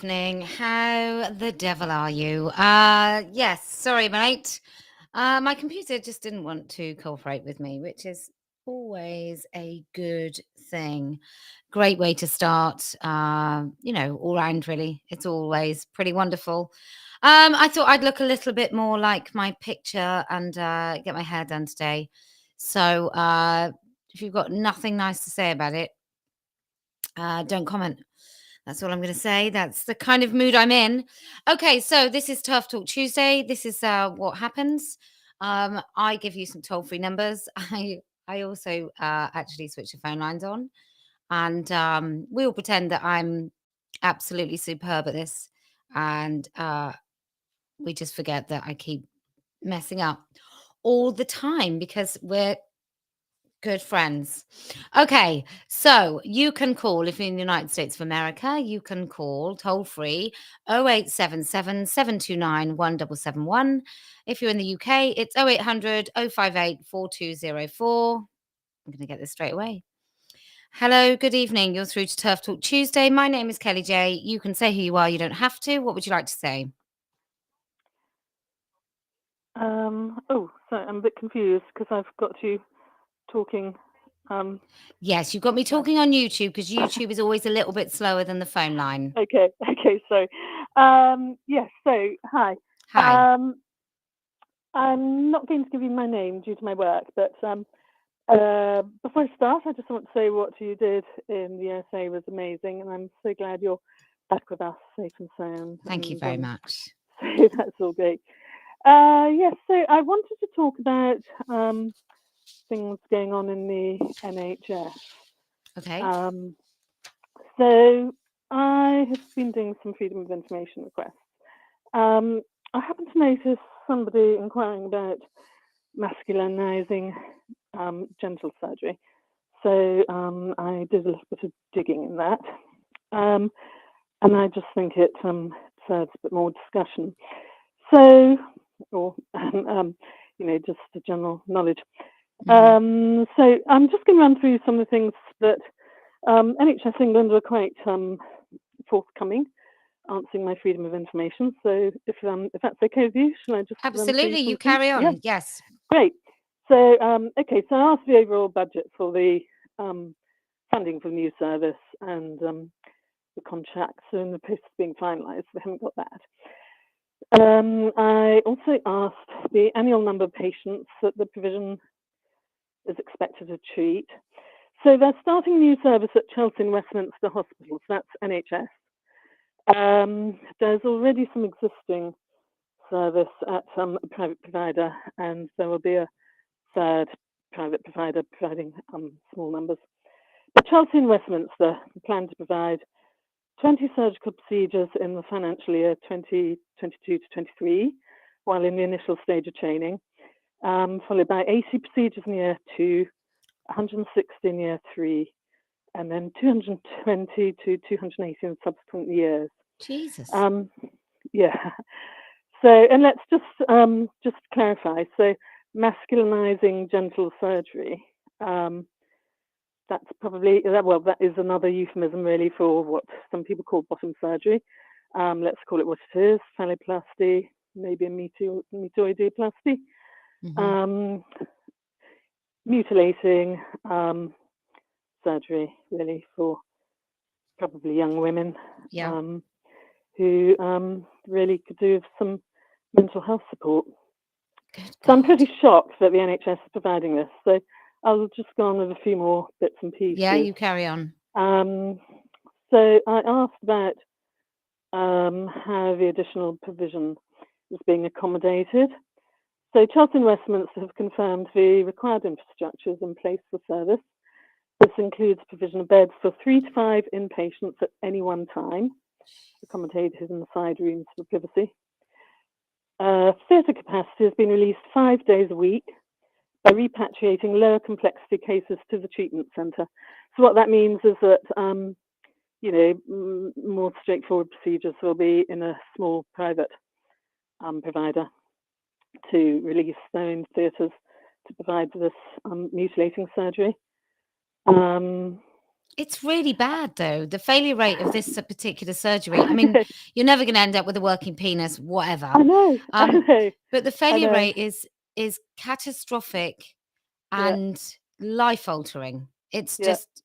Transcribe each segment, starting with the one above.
evening. How the devil are you? Yes, sorry, mate. My computer just didn't want to cooperate with me, which is always a good thing. Great way to start, all round, really. It's always pretty wonderful. I thought I'd look a little bit more like my picture and get my hair done today. So if you've got nothing nice to say about it, don't comment. That's all I'm going to say. That's the kind of mood I'm in. Okay, so this is TERF Talk Tuesday. This is what happens. I give you some toll-free numbers. I also actually switch the phone lines on, and we all pretend that I'm absolutely superb at this, and we just forget that I keep messing up all the time because we're good friends. Okay, so you can call if you're in the United States of America. You can call toll free 0877 729 1771. If you're in the UK, it's 0800 058 4204. I'm going to get this straight away. Hello, good evening. You're through to TERF Talk Tuesday. My name is Kellie-Jay. You can say who you are, you don't have to. What would you like to say? Sorry, I'm a bit confused because I've got you talking. Yes, you've got me talking on YouTube because YouTube is always a little bit slower than the phone line. Okay, so, yes, so, hi. Hi. I'm not going to give you my name due to my work, but before I start, I just want to say what you did in the USA was amazing, and I'm so glad you're back with us, safe and sound. Thank you very much. So that's all great. Yes, so I wanted to talk about things going on in the NHS. Okay. So I have been doing some freedom of information requests. I happened to notice somebody inquiring about masculinizing genital surgery. So I did a little bit of digging in that. And I just think it deserves a bit more discussion. So, or, just the general knowledge. So I'm just going to run through some of the things that NHS England are quite forthcoming, answering my freedom of information. So if that's okay with you, shall I just Absolutely, you carry on. Yeah. Yes. Great. So okay, so I asked the overall budget for the funding for the new service and the contracts and the posts being finalised. We haven't got that. I also asked the annual number of patients that the provision is expected to treat. So they're starting a new service at Chelsea and Westminster Hospitals. That's NHS. There's already some existing service at a private provider, and there will be a third private provider providing small numbers. But Chelsea and Westminster plan to provide 20 surgical procedures in the financial year 2022 to 23, while in the initial stage of training, followed by 80 procedures in year 2, 160 in year 3, and then 220 to 280 in subsequent years. Jesus. Yeah. So, and let's just clarify. So, masculinizing genital surgery. That's probably that is another euphemism really for what some people call bottom surgery. Let's call it what it is: phalloplasty, maybe a metoidioplasty. Mutilating surgery, really, for probably young women who really could do with some mental health support. So I'm pretty shocked that the NHS is providing this. So I'll just go on with a few more bits and pieces. Yeah, you carry on. So I asked about how the additional provision is being accommodated. So Chelsea and Westminster have confirmed the required infrastructure is in place for service. This includes provision of beds for 3 to 5 inpatients at any one time, accommodated in the side rooms for privacy. Theatre capacity has been released 5 days a week by repatriating lower complexity cases to the treatment centre. So what that means is that, more straightforward procedures will be in a small private provider to release their own theatres to provide this mutilating surgery. It's really bad, though. The failure rate of this particular surgery. I mean, you're never going to end up with a working penis, whatever. I know, I know. But the failure rate is catastrophic and life altering. It's just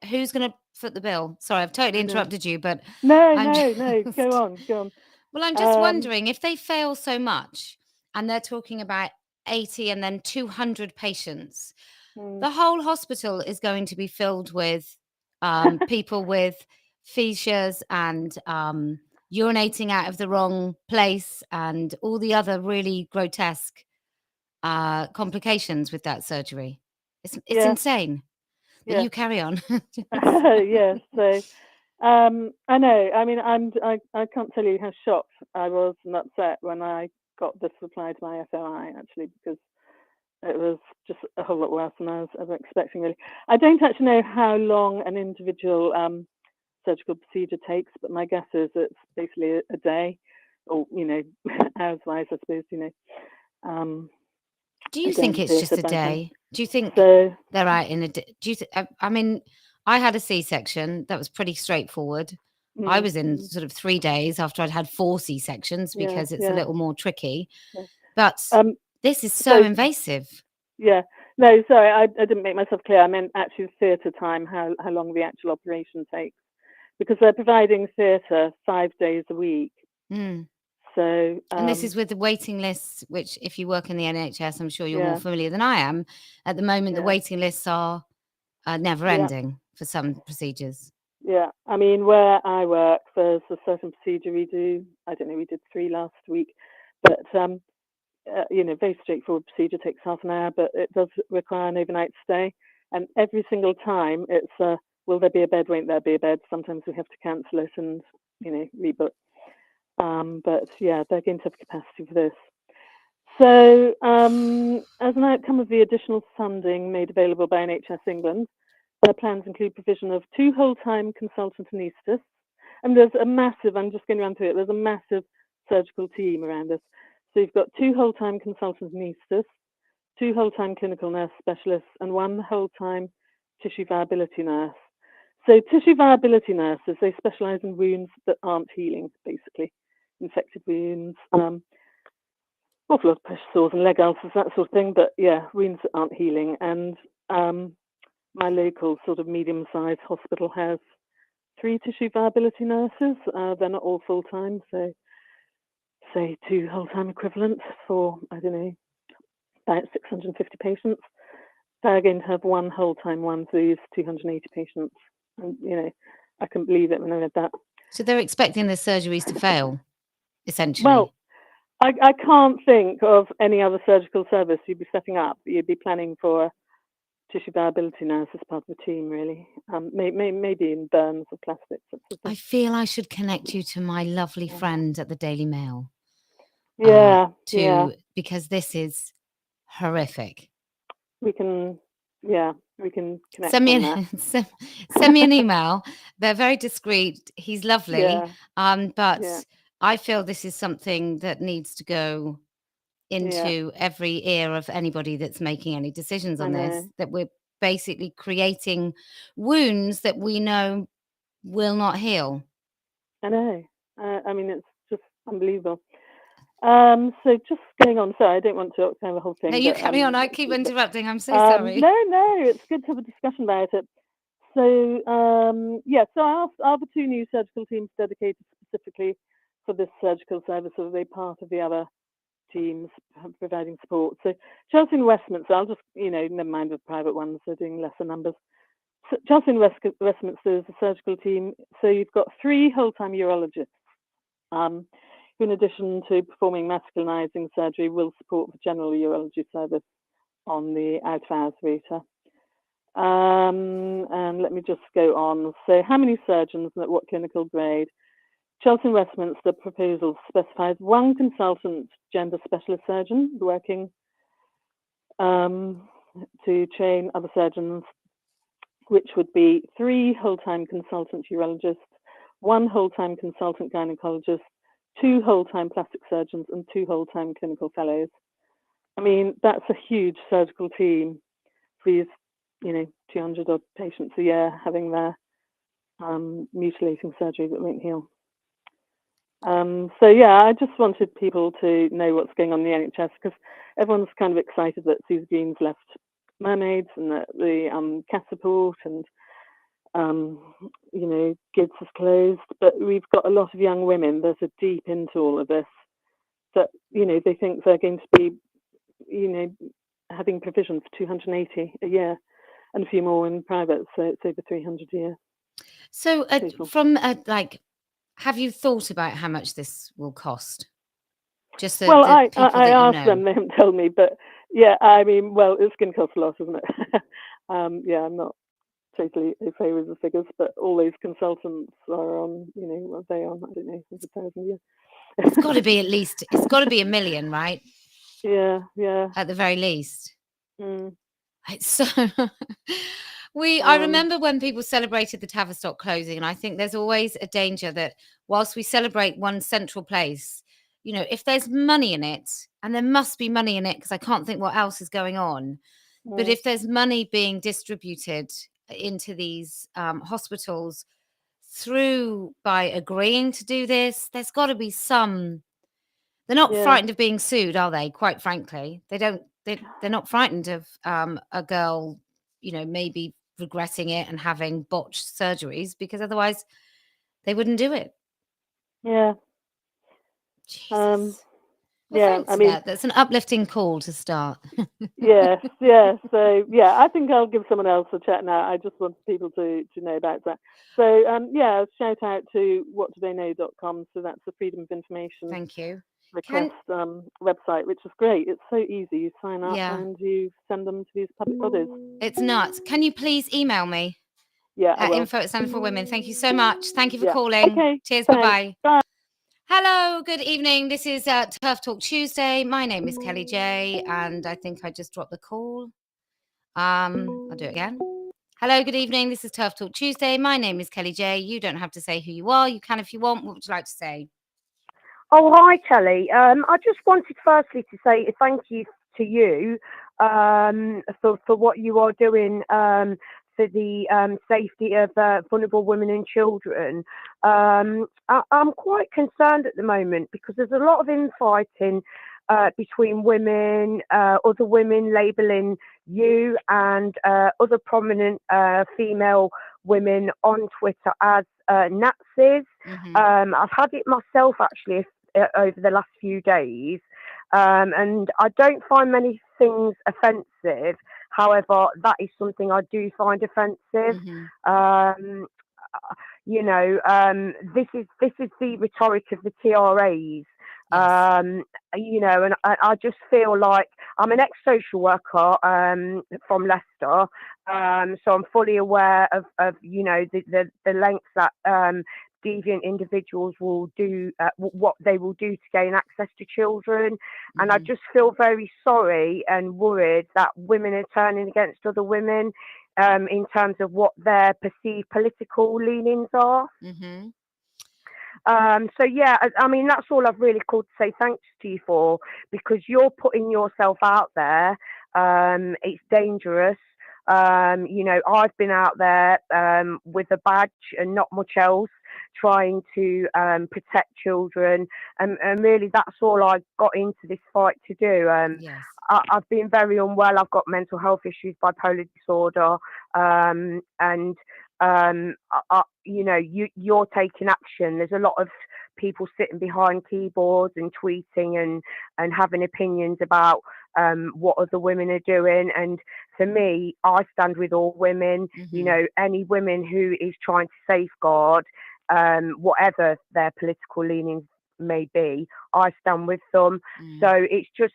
who's going to foot the bill? Sorry, I've totally interrupted you, but no, I'm no. just, Go on. well, I'm just wondering if they fail so much, and they're talking about 80 and then 200 patients. The whole hospital is going to be filled with people with fissures and urinating out of the wrong place and all the other really grotesque complications with that surgery. It's insane. But you carry on. Yes. So I know. I mean, I can't tell you how shocked I was and upset when I got this reply to my FOI, actually, because it was just a whole lot worse than I was expecting, really. I don't actually know how long an individual surgical procedure takes, but my guess is it's basically a day, or, hours-wise, I suppose, Do you think it's just a day? Do you think so, they're out in a day? I mean, I had a C-section that was pretty straightforward. I was in sort of 3 days after I'd had 4 C-sections because it's a little more tricky. But this is so invasive. Yeah. No, sorry, I didn't make myself clear. I meant actually theatre time, how long the actual operation takes. Because they're providing theatre 5 days a week. So, and this is with the waiting lists, which if you work in the NHS, I'm sure you're more familiar than I am. At the moment, the waiting lists are never ending for some procedures. Yeah, I mean, where I work, there's a certain procedure we do. I don't know, we did 3 last week, but very straightforward procedure, takes half an hour, but it does require an overnight stay. And every single time, it's will there be a bed? Won't there be a bed? Sometimes we have to cancel it and rebook. But yeah, they're going to have capacity for this. So, as an outcome of the additional funding made available by NHS England, their plans include provision of 2 whole-time consultant anaesthetists. And there's a massive, I'm just going around through it, there's a massive surgical team around this. So you've got 2 whole-time consultant anaesthetists, 2 whole-time clinical nurse specialists, and 1 whole-time tissue viability nurse. So tissue viability nurses, they specialise in wounds that aren't healing, basically. Infected wounds, awful lot of pressure sores and leg ulcers, that sort of thing. But yeah, wounds that aren't healing. And my local sort of medium-sized hospital has 3 tissue viability nurses. They're not all full-time, so say 2 whole-time equivalents for, I don't know, about 650 patients. They're going to have 1 whole-time one for these 280 patients. And, I couldn't believe it when I read that. So they're expecting the surgeries to fail, essentially. Well, I can't think of any other surgical service you'd be setting up. You'd be planning for a tissue viability nurse as part of the team, really. Maybe in burns or plastics. I feel I should connect you to my lovely friend at the Daily Mail. Because this is horrific. We can connect send me on that. send me an email. They're very discreet. He's lovely. But I feel this is something that needs to go into every ear of anybody that's making any decisions on this, that we're basically creating wounds that we know will not heal. I know. I mean, it's just unbelievable. So just going on, sorry, I don't want to explain the whole thing. No, you carry on. I keep interrupting. I'm so sorry. No, it's good to have a discussion about it. So, so I asked, are the 2 new surgical teams dedicated specifically for this surgical service, or are they part of the other teams providing support? So Chelsea and Westminster, I'll just, never mind the private ones, they're doing lesser numbers. So Chelsea and Westminster is a surgical team. So you've got 3 whole-time urologists. In addition to performing masculinizing surgery, will support the general urology service on the out-of-hours rota. And let me just go on. So how many surgeons and at what clinical grade? Chelsea and Westminster proposal specifies 1 consultant gender specialist surgeon working to train other surgeons, which would be 3 whole-time consultant urologists, 1 whole-time consultant gynecologist, 2 whole-time plastic surgeons, and 2 whole-time clinical fellows. I mean, that's a huge surgical team for these, 200 odd patients a year having their mutilating surgery that won't heal. So yeah, I just wanted people to know what's going on in the NHS, because everyone's kind of excited that Susie Green's left Mermaids and that the Catapult and Gibbs has closed, but we've got a lot of young women that are deep into all of this, that they think they're going to be having provision for 280 a year and a few more in private, so it's over 300 a year. So have you thought about how much this will cost? Just so I asked them, they haven't told me, but yeah, I mean, well, it's going to cost a lot, isn't it? Yeah, I'm not totally au fait with the figures, but all those consultants are on, what are they on? I don't know, 100,000 a year. It's got to be it's got to be $1 million, right? Yeah. At the very least. Mm. So I remember when people celebrated the Tavistock closing, and I think there's always a danger that whilst we celebrate one central place, if there's money in it, and there must be money in it because I can't think what else is going on, but if there's money being distributed into these hospitals through by agreeing to do this, there's got to be some. They're not frightened of being sued, are they? Quite frankly, they're not frightened of a girl, maybe regretting it and having botched surgeries, because otherwise they wouldn't do it. Yeah. Jesus. Well, I mean, that's an uplifting call to start. Yes. So yeah, I think I'll give someone else a chat now. I just want people to know about that. So shout out to whatdotheyknow.com. So that's the Freedom of Information. Thank you. Request website, which is great. It's so easy. You sign up and you send them to these public bodies. It's nuts. Can you please email me? Yeah, at info@standingforwomen. Thank you so much. Thank you for calling. Okay. Cheers. Thanks. Bye-bye. Bye. Hello, good evening. This is TERF Talk Tuesday. My name is Kellie-Jay, and I think I just dropped the call. I'll do it again. Hello, good evening. This is TERF Talk Tuesday. My name is Kellie-Jay. You don't have to say who you are. You can if you want. What would you like to say? Oh, hi, Kelly. I just wanted firstly to say thank you to you for what you are doing for the safety of vulnerable women and children. I'm quite concerned at the moment because there's a lot of infighting between women, other women labelling you and other prominent female women on Twitter as Nazis. I've had it myself actually over the last few days, and I don't find many things offensive. However, that is something I do find offensive. This is the rhetoric of the TRAs. Yes. And I just feel like I'm an ex-social worker from Leicester, so I'm fully aware of the lengths that deviant individuals will do, what they will do to gain access to children. And I just feel very sorry and worried that women are turning against other women in terms of what their perceived political leanings are. So yeah, I mean, that's all I've really called to say thanks to you for, because you're putting yourself out there. It's dangerous. I've been out there with a badge and not much else, trying to protect children, and really that's all I got into this fight to do. Yes. I've been very unwell. I've got mental health issues, bipolar disorder, and you're taking action. There's a lot of people sitting behind keyboards and tweeting and having opinions about what other women are doing. And for me, I stand with all women. Any women who is trying to safeguard whatever their political leanings may be, I stand with them. So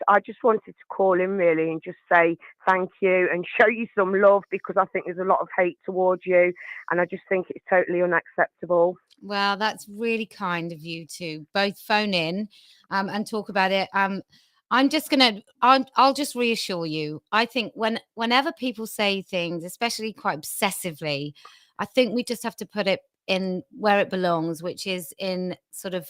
I just wanted to call in really and just say thank you and show you some love, because I think there's a lot of hate towards you, and I just think it's totally unacceptable. Well, that's really kind of you to both phone in and talk about it. I'll just reassure you. I think whenever people say things, especially quite obsessively, I think we just have to put it in where it belongs, which is in sort of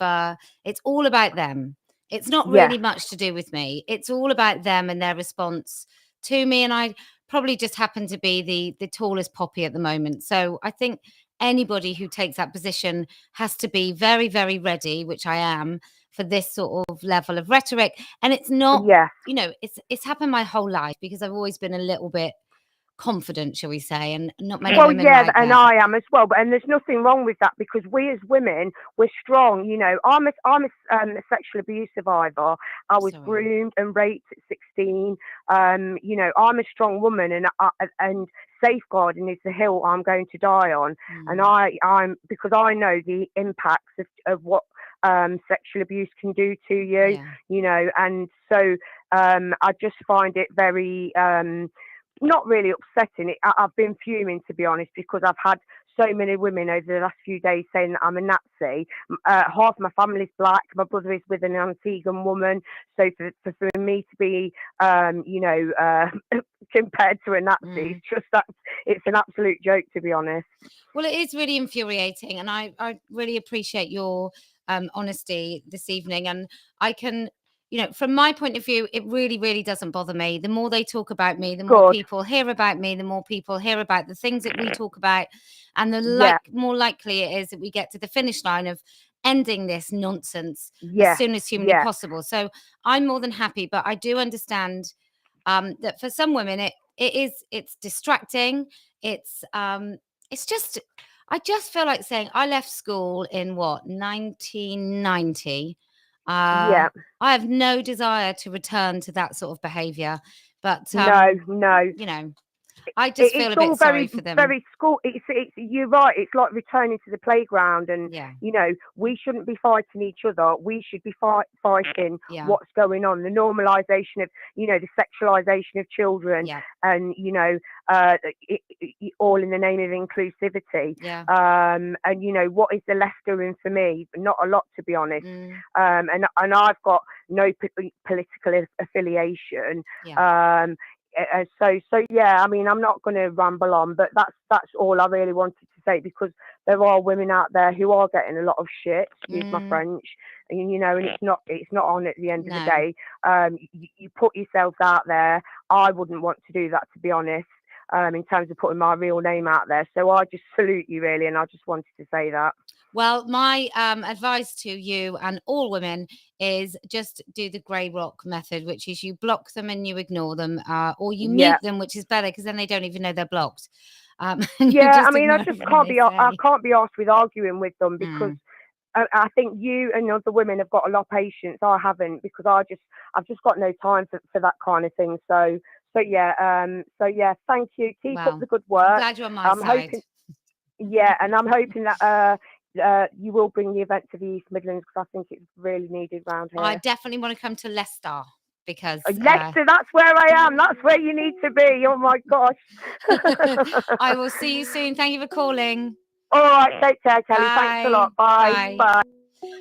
it's all about them. It's not really much to do with me. It's all about them and their response to me. And I probably just happen to be the tallest poppy at the moment. So I think anybody who takes that position has to be very, very ready, which I am, for this sort of level of rhetoric. And it's not, Yeah. you know, it's happened my whole life because I've always been a little bit confident, shall we say, and not many Well, women yeah, like and that. I am as well. And there's nothing wrong with that, because we as women, we're strong. You know, I'm a sexual abuse survivor. I was Sorry. groomed and raped at 16. You know, I'm a strong woman, and safeguarding is the hill I'm going to die on. And I'm because I know the impacts of what sexual abuse can do to you. Yeah. You know, and so I just find it very not really upsetting. I've been fuming, to be honest, because I've had so many women over the last few days saying that I'm a Nazi. Half my family's black. My brother is with an Antiguan woman. So for me to be, you know, compared to a Nazi, it's just that it's an absolute joke, to be honest. Well, it is really infuriating, and I really appreciate your honesty this evening. And I can, you know, from my point of view, it really, really doesn't bother me. The more they talk about me, the more Good. people hear about me, the more people hear about the things that we talk about, and the Yeah. more likely it is that we get to the finish line of ending this nonsense as Yeah. soon as humanly Yeah. possible. So I'm more than happy, but I do understand that for some women it's distracting. It's just, I just feel like saying I left school in what, 1990. Yeah. I have no desire to return to that sort of behavior, but No. you know, I just feel It's a bit all sorry for them. very school. It's you're right. It's like returning to the playground, and Yeah. you know, we shouldn't be fighting each other. We should be fighting Yeah. what's going on. The normalisation of, you know, the sexualisation of children, Yeah. and you know, all in the name of inclusivity. Yeah. And you know, what is the left doing for me? Not a lot, to be honest. Mm. And I've got no political affiliation. Yeah. So yeah, I mean, I'm not going to ramble on, but that's all I really wanted to say, because there are women out there who are getting a lot of shit, excuse my French, and you know, and it's not on at the end of the day. You put yourselves out there. I wouldn't want to do that, to be honest, in terms of putting my real name out there. So I just salute you, really, and I just wanted to say that. Well, my advice to you and all women is just do the grey rock method, which is you block them and you ignore them, or you mute them, which is better because then they don't even know they're blocked. Yeah, I mean, I just can't be asked with arguing with them, because I think you and other women have got a lot of patience. I haven't, because I've just got no time for that kind of thing. So yeah, thank you. Keep up the good work. I'm glad you're on my side. Hoping, yeah, and I'm hoping that you will bring the event to the East Midlands, because I think it's really needed around here. I definitely want to come to Leicester, because Leicester, that's where I am. That's where you need to be. Oh my gosh. I will see you soon. Thank you for calling. All right, take care, Kelly. Bye. Thanks a lot. Bye. Bye.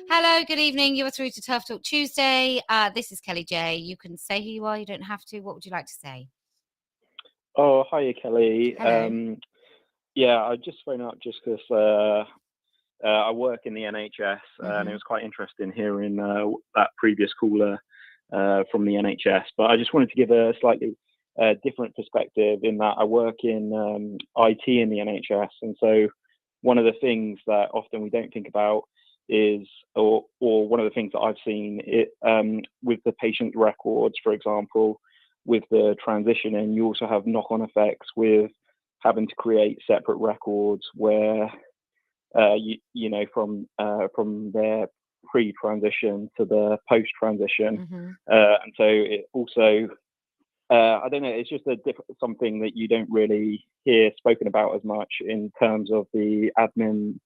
Hello, good evening. You are through to TERF Talk Tuesday. This is Kellie-Jay. You can say who you are. You don't have to. What would you like to say? Oh, hiya, Kelly. Hello. Yeah, I just phoned up just because I work in the NHS, and it was quite interesting hearing that previous caller from the NHS. But I just wanted to give a slightly different perspective, in that I work in IT in the NHS, and so one of the things that often we don't think about is, or one of the things that I've seen with the patient records, for example, with the transition, and you also have knock-on effects with having to create separate records where you know, from their pre-transition to the post-transition, and so it also I don't know, it's just something that you don't really hear spoken about as much in terms of the admin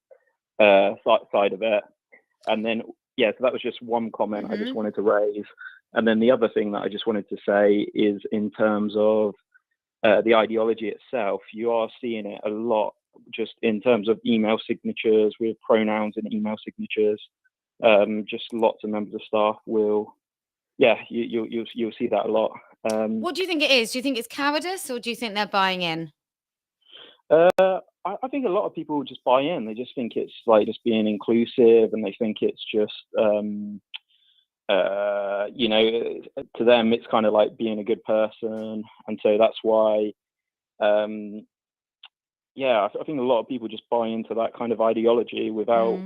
side of it. And then so that was just one comment I just wanted to raise. And then the other thing that I just wanted to say is, in terms of the ideology itself, you are seeing it a lot just in terms of email signatures, with pronouns and email signatures. Just lots of members of staff will, you'll see that a lot. What do you think it is? Do you think it's cowardice, or do you think they're buying in? I think a lot of people just buy in. They just think it's like just being inclusive, and they think it's just you know, to them it's kind of like being a good person, and so that's why yeah, I think a lot of people just buy into that kind of ideology without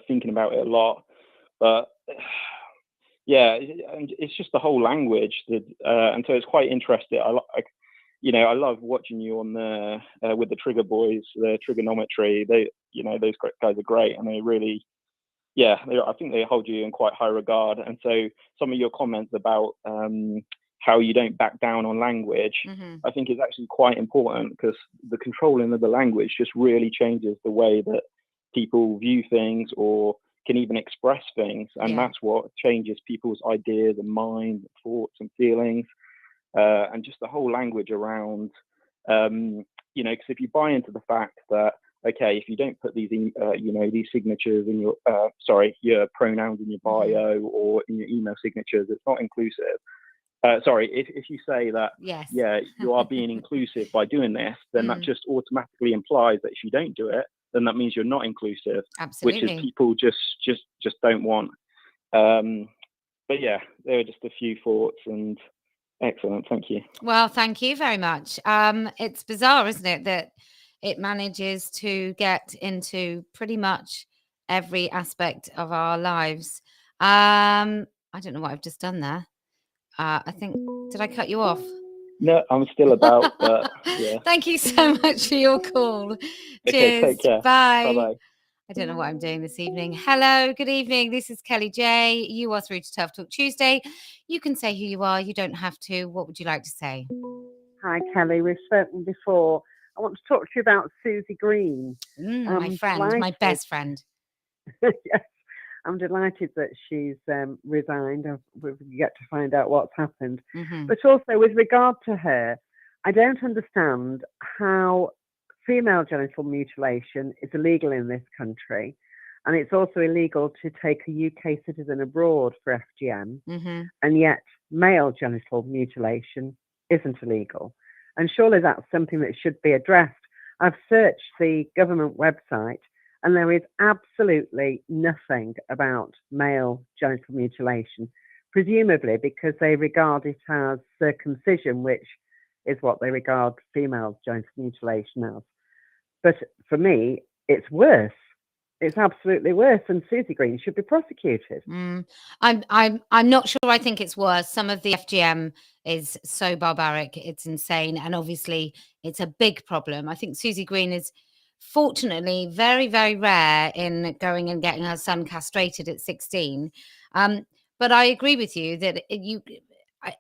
thinking about it a lot. But yeah, and it's just the whole language that, and so it's quite interesting. I love watching you on the with the Trigger Boys, the trigonometry. They, those guys are great, and they really, I think they hold you in quite high regard. And so some of your comments about how you don't back down on language, I think is actually quite important, because the controlling of the language just really changes the way that people view things or can even express things. And that's what changes people's ideas and minds, and thoughts and feelings. And just the whole language around, because if you buy into the fact that, okay, if you don't put these these signatures in your pronouns in your bio or in your email signatures, it's not inclusive. If you say that, you are being inclusive by doing this, then that just automatically implies that if you don't do it, then that means you're not inclusive. Absolutely. Which is people just don't want. But yeah, there are just a few thoughts. And excellent, thank you. Well, thank you very much. It's bizarre, isn't it, that it manages to get into pretty much every aspect of our lives. I don't know what I've just done there. I think, did I cut you off? No, I'm still about, but yeah. Thank you so much for your call. Okay, Cheers. take care. Bye. Bye-bye. I don't know what I'm doing this evening. Hello, good evening. This is Kellie-Jay. You are through to TERF Talk Tuesday. You can say who you are. You don't have to. What would you like to say? Hi, Kelly. We've spoken before. I want to talk to you about Susie Green. My friend, my best friend. Yes, I'm delighted that she's resigned. We get to find out what's happened. But also, with regard to her, I don't understand how female genital mutilation is illegal in this country, and it's also illegal to take a UK citizen abroad for FGM, and yet male genital mutilation isn't illegal. And surely that's something that should be addressed. I've searched the government website, and there is absolutely nothing about male genital mutilation, presumably because they regard it as circumcision, which is what they regard female genital mutilation as. But for me, it's worse. It's absolutely worse, and Susie Green should be prosecuted. I'm not sure. I think it's worse. Some of the FGM is so barbaric, it's insane, and obviously it's a big problem. I think Susie Green is fortunately very, very rare in going and getting her son castrated at 16. But I agree with you that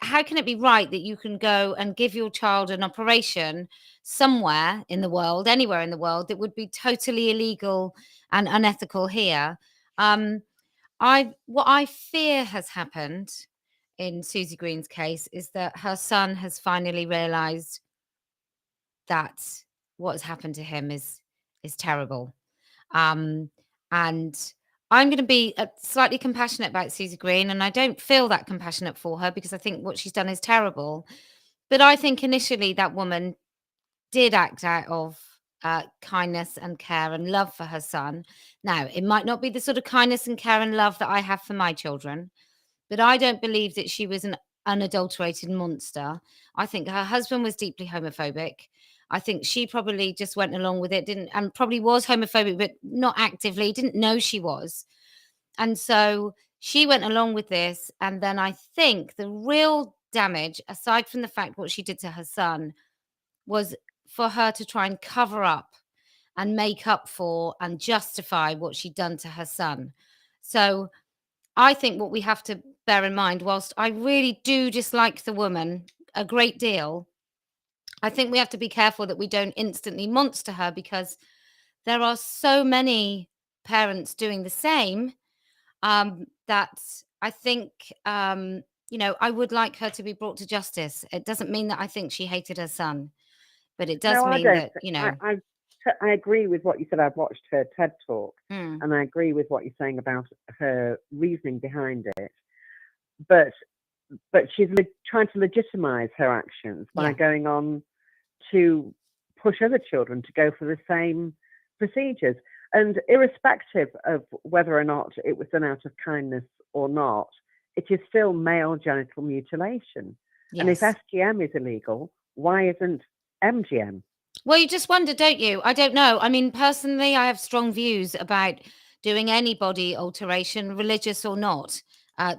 how can it be right that you can go and give your child an operation somewhere in the world, anywhere in the world, that would be totally illegal and unethical here? What I fear has happened in Susie Green's case is that her son has finally realized that what has happened to him is terrible. And I'm going to be slightly compassionate about Susie Green, and I don't feel that compassionate for her because I think what she's done is terrible. But I think initially that woman did act out of kindness and care and love for her son. Now, it might not be the sort of kindness and care and love that I have for my children, but I don't believe that she was an unadulterated monster. I think her husband was deeply homophobic. I think she probably just went along with it, and probably was homophobic, but not actively, didn't know she was. And so she went along with this. And then I think the real damage, aside from the fact what she did to her son, was for her to try and cover up and make up for and justify what she'd done to her son. So I think what we have to bear in mind, whilst I really do dislike the woman a great deal, I think we have to be careful that we don't instantly monster her, because there are so many parents doing the same, that I think, I would like her to be brought to justice. It doesn't mean that I think she hated her son, but it does mean that, I agree with what you said. I've watched her TED talk, Mm. and I agree with what you're saying about her reasoning behind it. But she's trying to legitimize her actions by going on to push other children to go for the same procedures. And irrespective of whether or not it was done out of kindness or not, it is still male genital mutilation. Yes. And if FGM is illegal, why isn't MGM. Well, you just wonder, don't you? I don't know. I mean, personally, I have strong views about doing any body alteration, religious or not,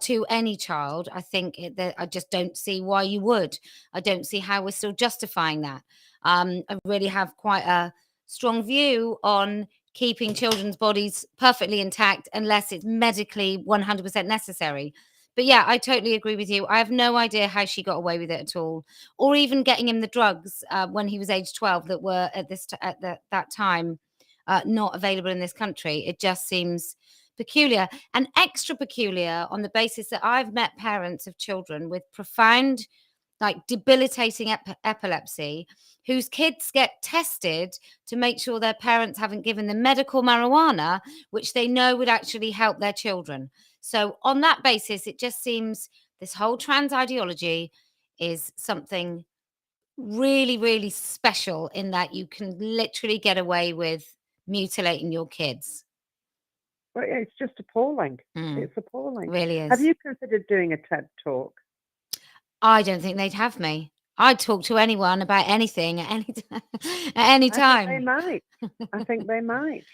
to any child. I think that I just don't see why you would. I don't see how we're still justifying that. I really have quite a strong view on keeping children's bodies perfectly intact unless it's medically 100% necessary. But yeah, I totally agree with you. I have no idea how she got away with it at all, or even getting him the drugs when he was age 12 that were at that time not available in this country. It just seems peculiar, and extra peculiar on the basis that I've met parents of children with profound, like debilitating epilepsy, whose kids get tested to make sure their parents haven't given them medical marijuana, which they know would actually help their children. So on that basis, it just seems this whole trans ideology is something really, really special in that you can literally get away with mutilating your kids. But yeah, it's just appalling. Mm, It's appalling. really is. Have you considered doing a TED talk? I don't think they'd have me. I'd talk to anyone about anything at any time. At any time. I think they might. I think they might.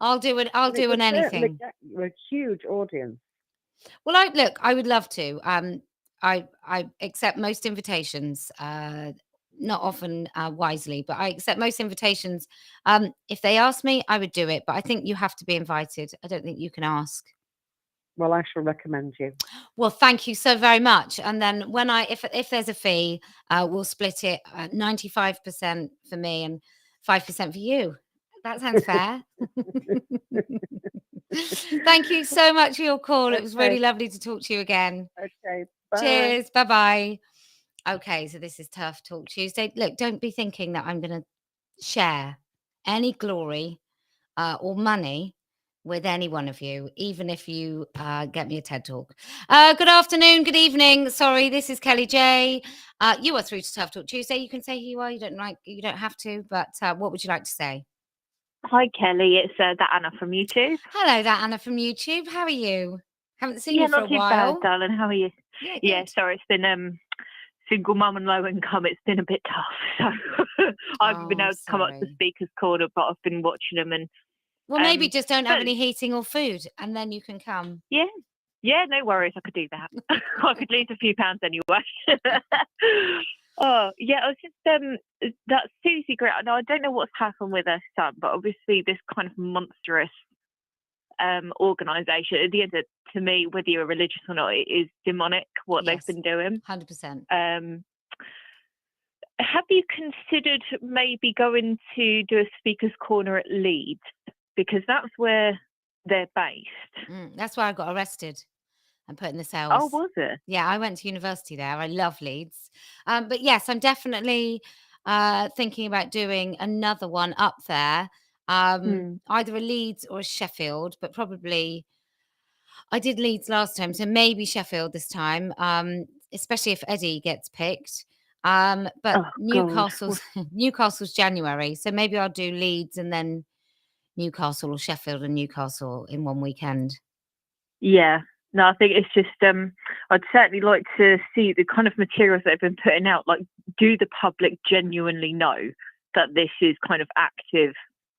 I'll do it. I'll do an anything. Get you a huge audience. Well, I would love to. I accept most invitations. Not often wisely, but I accept most invitations. If they ask me, I would do it. But I think you have to be invited. I don't think you can ask. Well, I shall recommend you. Well, thank you so very much. And then when if there's a fee, we'll split it 95% for me and 5% for you. That sounds fair. Thank you so much for your call. Okay. It was really lovely to talk to you again. Okay. Bye. Cheers. Bye-bye. Okay, so this is TERF Talk Tuesday. Look, don't be thinking that I'm going to share any glory or money with any one of you, even if you get me a TED Talk. Good afternoon, good evening. Sorry, this is Kellie-Jay. You are through to TERF Talk Tuesday. You can say who you are. You don't have to, but what would you like to say? Hi, Kelly. It's that Anna from YouTube. Hello, that Anna from YouTube. How are you? Haven't seen you for not a too while. bad, darling. How are you? Yeah, sorry. It's been single mum and low income. It's been a bit tough. So I haven't been able to come up to Speaker's Corner, but I've been watching them. And well, maybe just don't have any heating or food, and then you can come. Yeah, no worries. I could do that. I could lose a few pounds anyway. Oh, yeah, I was just, that's seriously great. Now, I don't know what's happened with her son, but obviously this kind of monstrous organisation, at the end of, to me, whether you're religious or not, it is demonic what they've been doing. 100%. Have you considered maybe going to do a Speaker's Corner at Leeds? Because that's where they're based. That's where I got arrested and put in the cells. Oh, was it? Yeah, I went to university there. I love Leeds. But yes, I'm definitely thinking about doing another one up there. Either a Leeds or a Sheffield, but probably I did Leeds last time, so maybe Sheffield this time, especially if Eddie gets picked. But Newcastle's January, so maybe I'll do Leeds and then Newcastle or Sheffield and Newcastle in one weekend. Yeah. No, I think it's just, I'd certainly like to see the kind of materials they've been putting out. Like, do the public genuinely know that this is kind of active?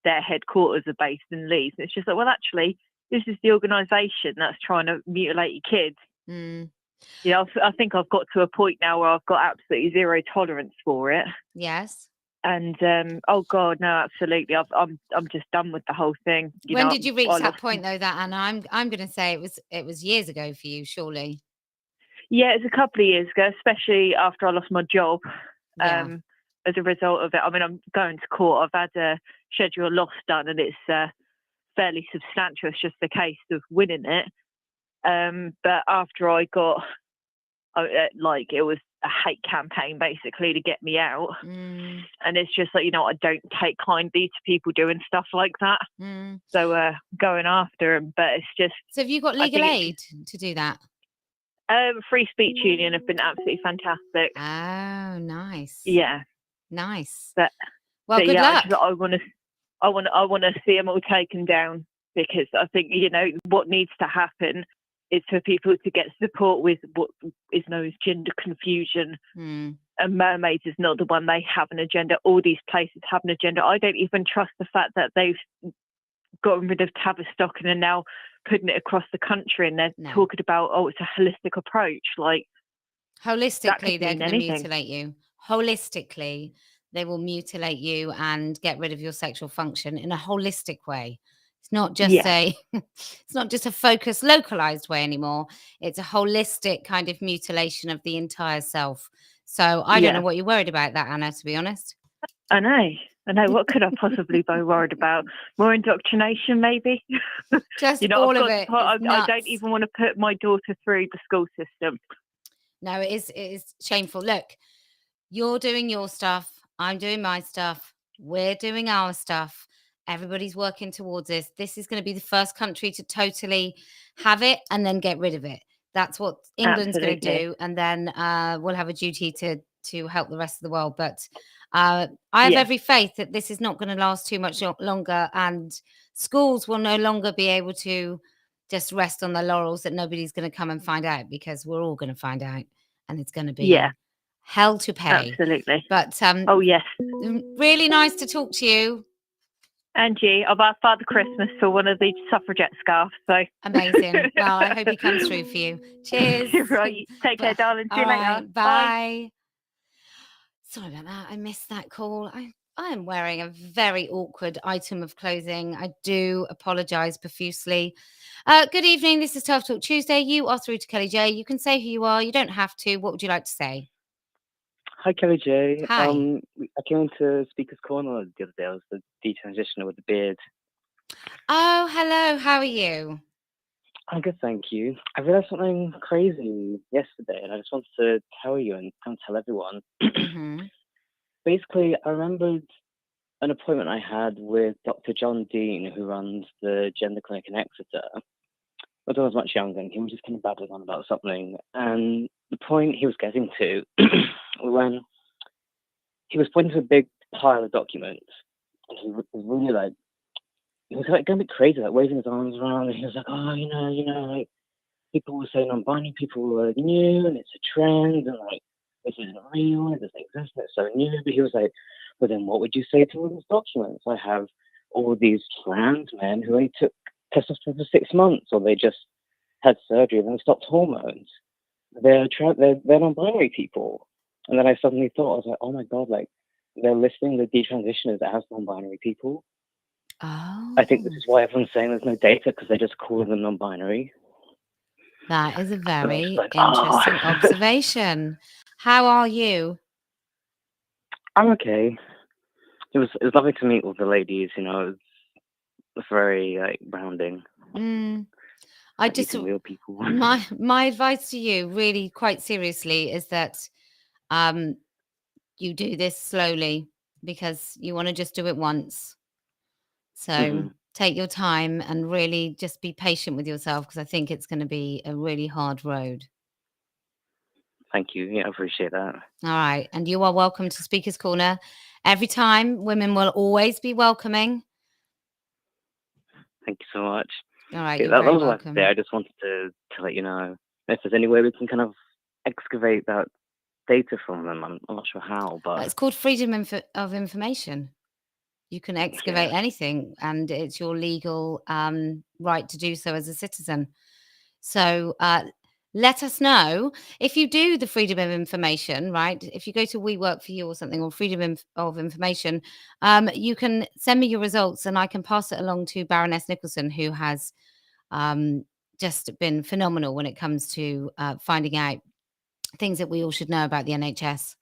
Their headquarters are based in Leeds. And it's just like, well, actually, this is the organisation that's trying to mutilate your kids. Yeah, I think I've got to a point now where I've got absolutely zero tolerance for it. Yes. And oh God, no, absolutely. I'm just done with the whole thing. When did you reach that point, though? That Anna, I'm going to say it was years ago for you, surely. Yeah, it's a couple of years ago, especially after I lost my job. Yeah. As a result of it, I mean, I'm going to court. I've had a schedule loss done, and it's fairly substantial. It's just a case of winning it. But after I got, it was a hate campaign basically to get me out. And it's just like, I don't take kindly to people doing stuff like that. So going after them, but it's just. So have you got legal aid to do that? Free Speech Union have been absolutely fantastic. Oh, nice. Yeah, nice. But good luck. I want to see them all taken down, because I think what needs to happen is for people to get support with what is known as gender confusion. and Mermaids is not the one. They have an agenda. All these places have an agenda. I don't even trust the fact that they've gotten rid of Tavistock and are now putting it across the country, and they're talking about, oh, it's a holistic approach. Like, holistically, they're going to mutilate you. Holistically, they will mutilate you and get rid of your sexual function in a holistic way. It's not just it's not just a focused, localized way anymore. It's a holistic kind of mutilation of the entire self. So I don't know what you're worried about that, Anna, to be honest. I know. What could I possibly be worried about? More indoctrination, maybe? Just all of it. I don't even want to put my daughter through the school system. No, it is shameful. Look, you're doing your stuff. I'm doing my stuff. We're doing our stuff. Everybody's working towards this. This is going to be the first country to totally have it and then get rid of it. That's what England's going to do. And then we'll have a duty to help the rest of the world. But I have every faith that this is not going to last too much longer. And schools will no longer be able to just rest on their laurels that nobody's going to come and find out, because we're all going to find out. And it's going to be hell to pay. Absolutely. But oh, yes. Really nice to talk to you. And you. I've asked Father Christmas for one of the suffragette scarves. So amazing. Well, I hope he comes through for you. Cheers. Right. Take care, darling. See you later. Right, bye. Sorry about that. I missed that call. I am wearing a very awkward item of clothing. I do apologise profusely. Good evening. This is TERF Talk Tuesday. You are through to Kellie-Jay. You can say who you are. You don't have to. What would you like to say? Hi, Kellie-Jay. Hi. I came into Speaker's Corner the other day. I was the detransitioner with the beard. Oh, hello. How are you? I'm good, thank you. I realised something crazy yesterday, and I just wanted to tell you and tell everyone. Mm-hmm. Basically, I remembered an appointment I had with Dr. John Dean, who runs the gender clinic in Exeter. When I was much younger, and he was just kind of babbling on about something. And the point he was getting to, when he was pointing to a big pile of documents, and he was really like, he was like going a bit crazy, like waving his arms around, and he was like, oh, you know, like people will say non-binary people are new, and it's a trend, and like this isn't real, it doesn't exist, and it's so new. But he was like, well, then what would you say to all these documents? I have all these trans men who only took testosterone for 6 months, or they just had surgery and then stopped hormones. They're non-binary people. And then I suddenly thought, I was like, oh my god, like they're listing the detransitioners as non-binary people. Oh, I think this is why everyone's saying there's no data, because they're just calling them non-binary. that is a very interesting observation. How are you? I'm okay. It was lovely to meet all the ladies. You know, it was very like grounding. I just real people. my advice to you, really, quite seriously, is that you do this slowly, because you want to just do it once. So take your time and really just be patient with yourself, because I think it's going to be a really hard road. Thank you. Yeah, I appreciate that. All right. And you are welcome to Speaker's Corner. Every time, women will always be welcoming. Thank you so much. All right. Yeah, that was welcome. I just wanted to let you know if there's any way we can kind of excavate that data from them. I'm not sure how, but it's called freedom of information. You can excavate anything, and it's your legal right to do so as a citizen. So let us know if you do the freedom of information, right? If you go to We Work For You or something, or freedom of information, you can send me your results, and I can pass it along to Baroness Nicholson, who has just been phenomenal when it comes to finding out things that we all should know about the NHS.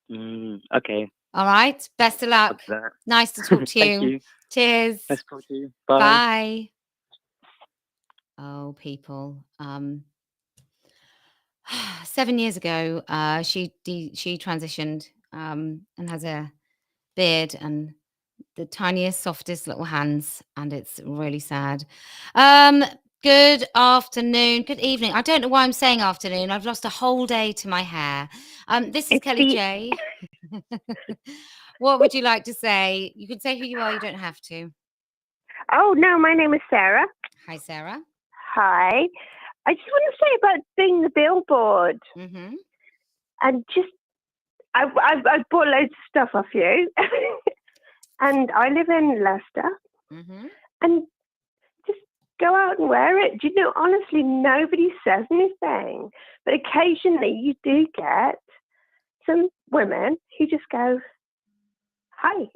Okay. All right. Best of luck. Nice to talk to you. Thank you. Cheers. Nice to talk to you. Bye. Bye. Oh, people. 7 years ago, she transitioned and has a beard and the tiniest, softest little hands, and it's really sad. Good afternoon, good evening. I don't know why I'm saying afternoon. I've lost a whole day to my hair. This is Kellie-Jay. What would you like to say? You can say who you are. You don't have to. Oh, no, my name is Sarah. Hi, Sarah. Hi. I just want to say about being the billboard. Mm-hmm. And just I've bought loads of stuff off you, and I live in Leicester, and just go out and wear it. Do you know, honestly, nobody says anything, but occasionally you do get some women who just go, hi,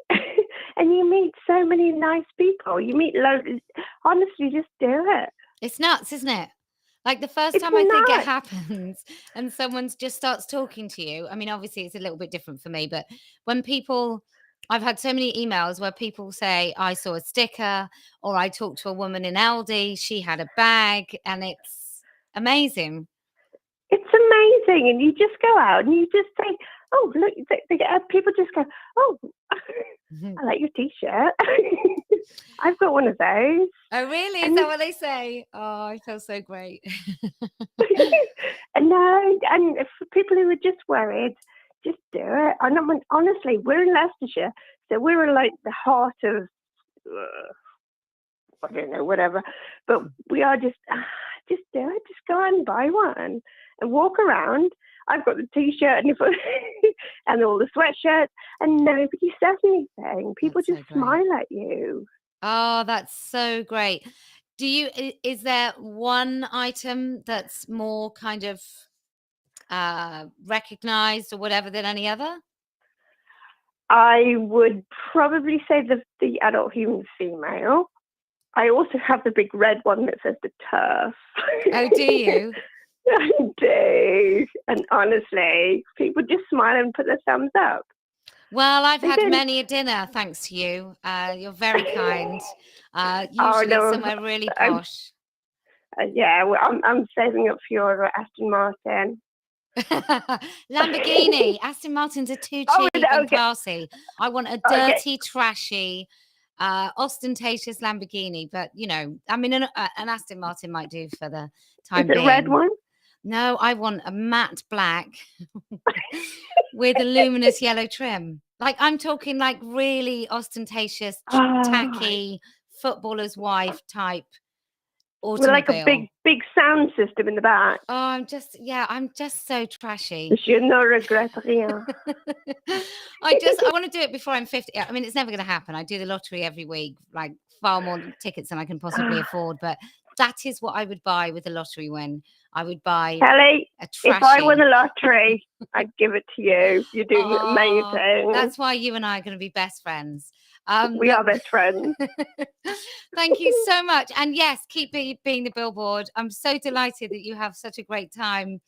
and you meet so many nice people. You meet loads. Honestly, just do it. It's nuts, isn't it? Like the first time I think it happens and someone just starts talking to you. I mean, obviously it's a little bit different for me, but when people, I've had so many emails where people say, I saw a sticker, or I talked to a woman in Aldi, she had a bag, and it's amazing. It's amazing. And you just go out and you just say, oh, look, people just go, oh, I like your T-shirt. I've got one of those. Oh, really? Is that what they say? Oh, I feel so great. And for people who are just worried, just do it. Honestly, we're in Leicestershire, so we're like the heart of, I don't know, whatever. But we are just do it. Just go out and buy one and walk around. I've got the T-shirt and all the sweatshirts, and nobody says anything. People just smile at you. Oh, that's so great. Is there one item that's more kind of recognized or whatever than any other? I would probably say the adult human female. I also have the big red one that says the TERF. Oh, do you? I do. And honestly, people just smile and put their thumbs up. Well, I've had many a dinner thanks to you. You're very kind. Usually somewhere really posh. Well, I'm saving up for your Aston Martin. Lamborghini. Aston Martins are too cheap and classy. I want a dirty, trashy, ostentatious Lamborghini. But, you know, I mean, an Aston Martin might do for the time being. Is it a red one? No, I want a matte black with a luminous yellow trim. Like, I'm talking like really ostentatious, tacky, footballer's wife type automobile. With like a big sound system in the back. Oh, I'm just so trashy. Je ne regrette rien. I want to do it before I'm 50. I mean, it's never going to happen. I do the lottery every week, like far more tickets than I can possibly afford. But that is what I would buy with a lottery win. I would buy Kelly, a trashy. If I won the lottery, I'd give it to you. You're doing amazing. That's why you and I are going to be best friends. We are best friends. Thank you so much. And yes, keep being the billboard. I'm so delighted that you have such a great time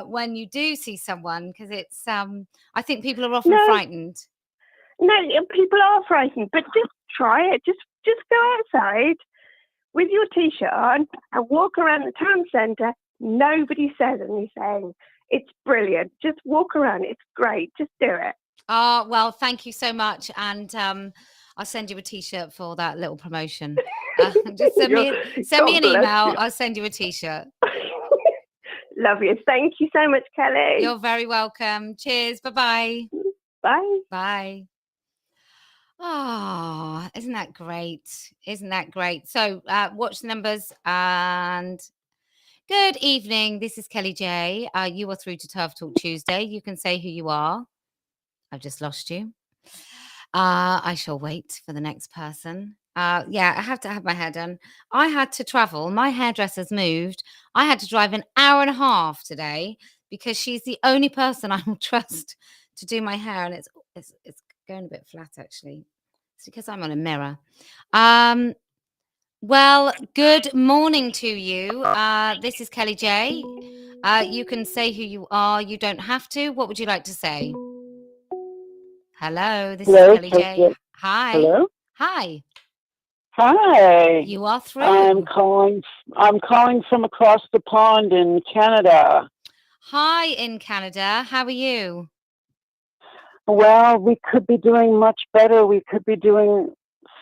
when you do see someone, because it's I think people are often frightened. No, people are frightened, but just try it. Just go outside with your T-shirt on and walk around the town centre. Nobody says anything. It's brilliant. Just walk around. It's great. Just do it. Oh, well, thank you so much. And I'll send you a T-shirt for that little promotion. Just send me an email. I'll send you a T-shirt. Love you. Thank you so much, Kelly. You're very welcome. Cheers. Bye-bye. Bye. Bye. Oh, isn't that great? Isn't that great? So watch the numbers and good evening. This is Kellie-Jay. You are through to TERF Talk Tuesday. You can say who you are. I've just lost you. I shall wait for the next person. Yeah, I have to have my hair done. I had to travel. My hairdresser's moved. I had to drive an hour and a half today because she's the only person I will trust to do my hair. And it's going a bit flat, actually. It's because I'm on a mirror. Well, good morning to you. This is Kellie-Jay. You can say who you are. You don't have to. What would you like to say? Hello, this is Kellie-Jay. Hi. Hello. Hi. Hi. You are through. I'm calling from across the pond in Canada. Hi in Canada. How are you? Well, we could be doing much better. We could be doing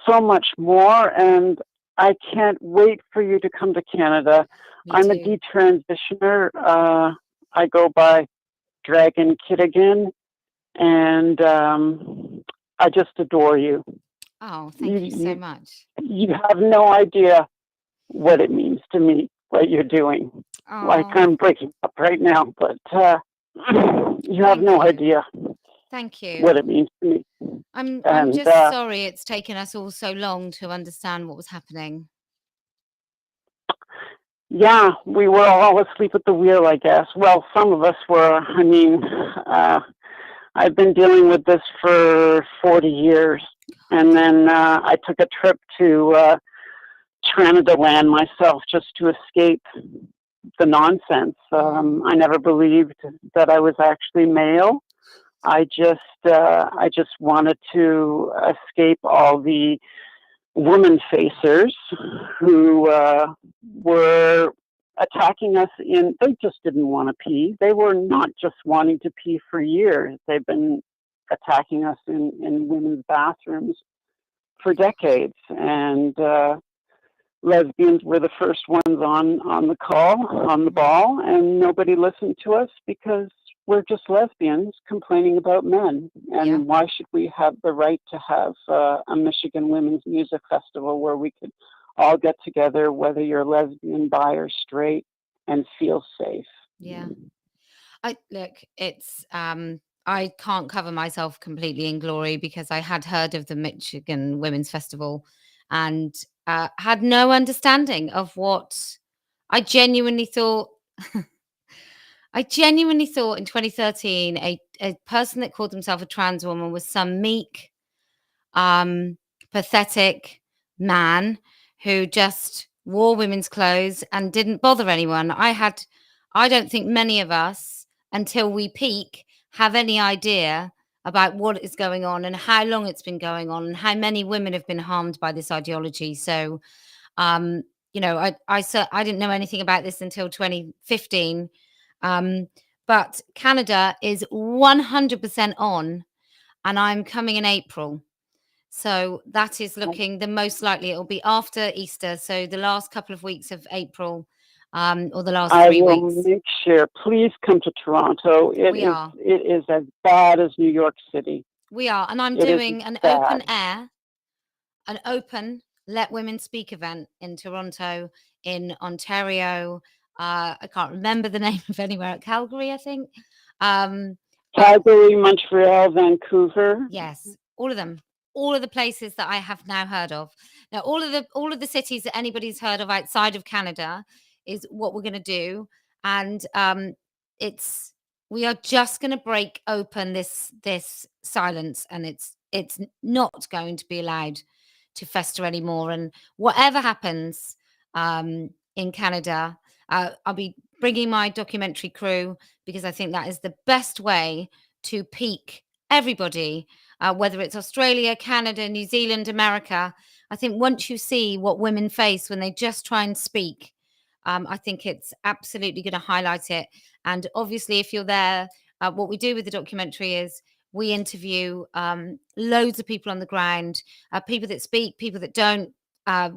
so much more, and I can't wait for you to come to Canada. I'm a detransitioner. I go by Dragon Kiddigan, and I just adore you. Oh, thank you so much. You have no idea what it means to me, what you're doing. Oh. Like I'm breaking up right now, but you have no idea. Thank you. what it means to me. I'm And just sorry it's taken us all so long to understand what was happening. yeah, we were all asleep at the wheel, I guess. Well, some of us were. I mean, I've been dealing with this for 40 years. And then I took a trip to Canada land myself just to escape the nonsense. I never believed that I was actually male. I just wanted to escape all the woman facers who were attacking us they just didn't want to pee. They were not just wanting to pee for years. They've been attacking us in women's bathrooms for decades. And lesbians were the first ones on the call, on the ball, and nobody listened to us because we're just lesbians complaining about men. And why should we have the right to have a Michigan Women's Music Festival where we could all get together, whether you're lesbian, bi, or straight, and feel safe? Yeah. It's I can't cover myself completely in glory because I had heard of the Michigan Women's Festival and had no understanding of what I genuinely thought. I genuinely thought in 2013 a person that called himself a trans woman was some meek, pathetic man who just wore women's clothes and didn't bother anyone. I don't think many of us, until we peak, have any idea about what is going on and how long it's been going on and how many women have been harmed by this ideology. So, you know, I didn't know anything about this until 2015. But Canada is 100% on, and I'm coming in April. So that is looking the most likely. It'll be after Easter. So the last couple of weeks of April, or the last 3 weeks. I will make sure. Please come to Toronto. It is as bad as New York City. We are. And I'm doing an open Let Women Speak event in Toronto, in Ontario. I can't remember the name of anywhere. Calgary, I think. Calgary, Montreal, Vancouver. Yes, all of them. All of the places that I have now heard of. Now, all of the cities that anybody's heard of outside of Canada is what we're going to do, and we are just going to break open this silence, and it's not going to be allowed to fester anymore. And whatever happens in Canada, I'll be bringing my documentary crew because I think that is the best way to peak everybody, whether it's Australia, Canada, New Zealand, America. I think once you see what women face when they just try and speak, I think it's absolutely going to highlight it. And obviously, if you're there, what we do with the documentary is we interview loads of people on the ground, people that speak, people that don't.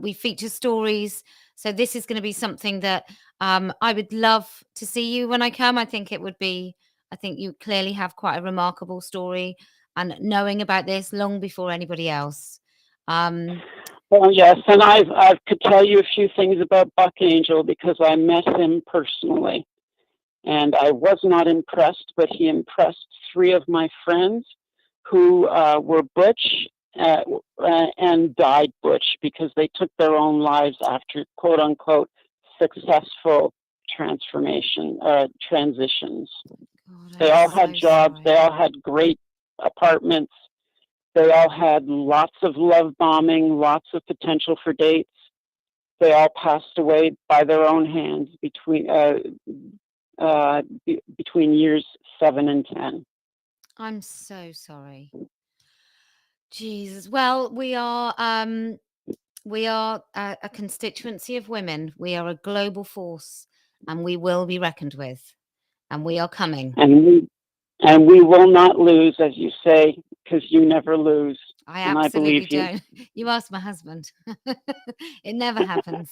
We feature stories. So this is going to be something that I would love to see you when I come. I think you clearly have quite a remarkable story and knowing about this long before anybody else. Well, yes, and I could tell you a few things about Buck Angel because I met him personally. And I was not impressed, but he impressed 3 of my friends who were butch and died butch because they took their own lives after quote unquote successful transitions. They all had jobs. They all had great apartments. They all had lots of love bombing, lots of potential for dates. They all passed away by their own hands between years 7 and 10. I'm so sorry. Jesus. Well, we are a constituency of women. We are a global force, and we will be reckoned with. And we are coming. And we will not lose, as you say, because you never lose. I absolutely don't. You ask my husband. It never happens.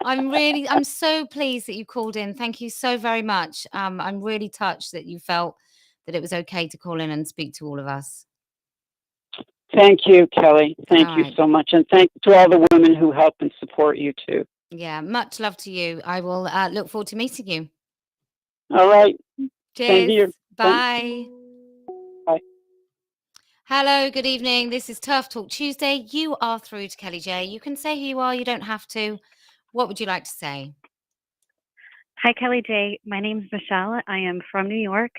I'm so pleased that you called in. Thank you so very much. I'm really touched that you felt that it was okay to call in and speak to all of us. Thank you, Kelly. Thank you so much. And thank you to all the women who help and support you too. Yeah, much love to you. I will look forward to meeting you. All right. Cheers. Bye. Hello, good evening. This is TERF Talk Tuesday. You are through to Kellie-Jay. You can say who you are. You don't have to. What would you like to say? Hi, Kellie-Jay. My name is Michelle. I am from New York.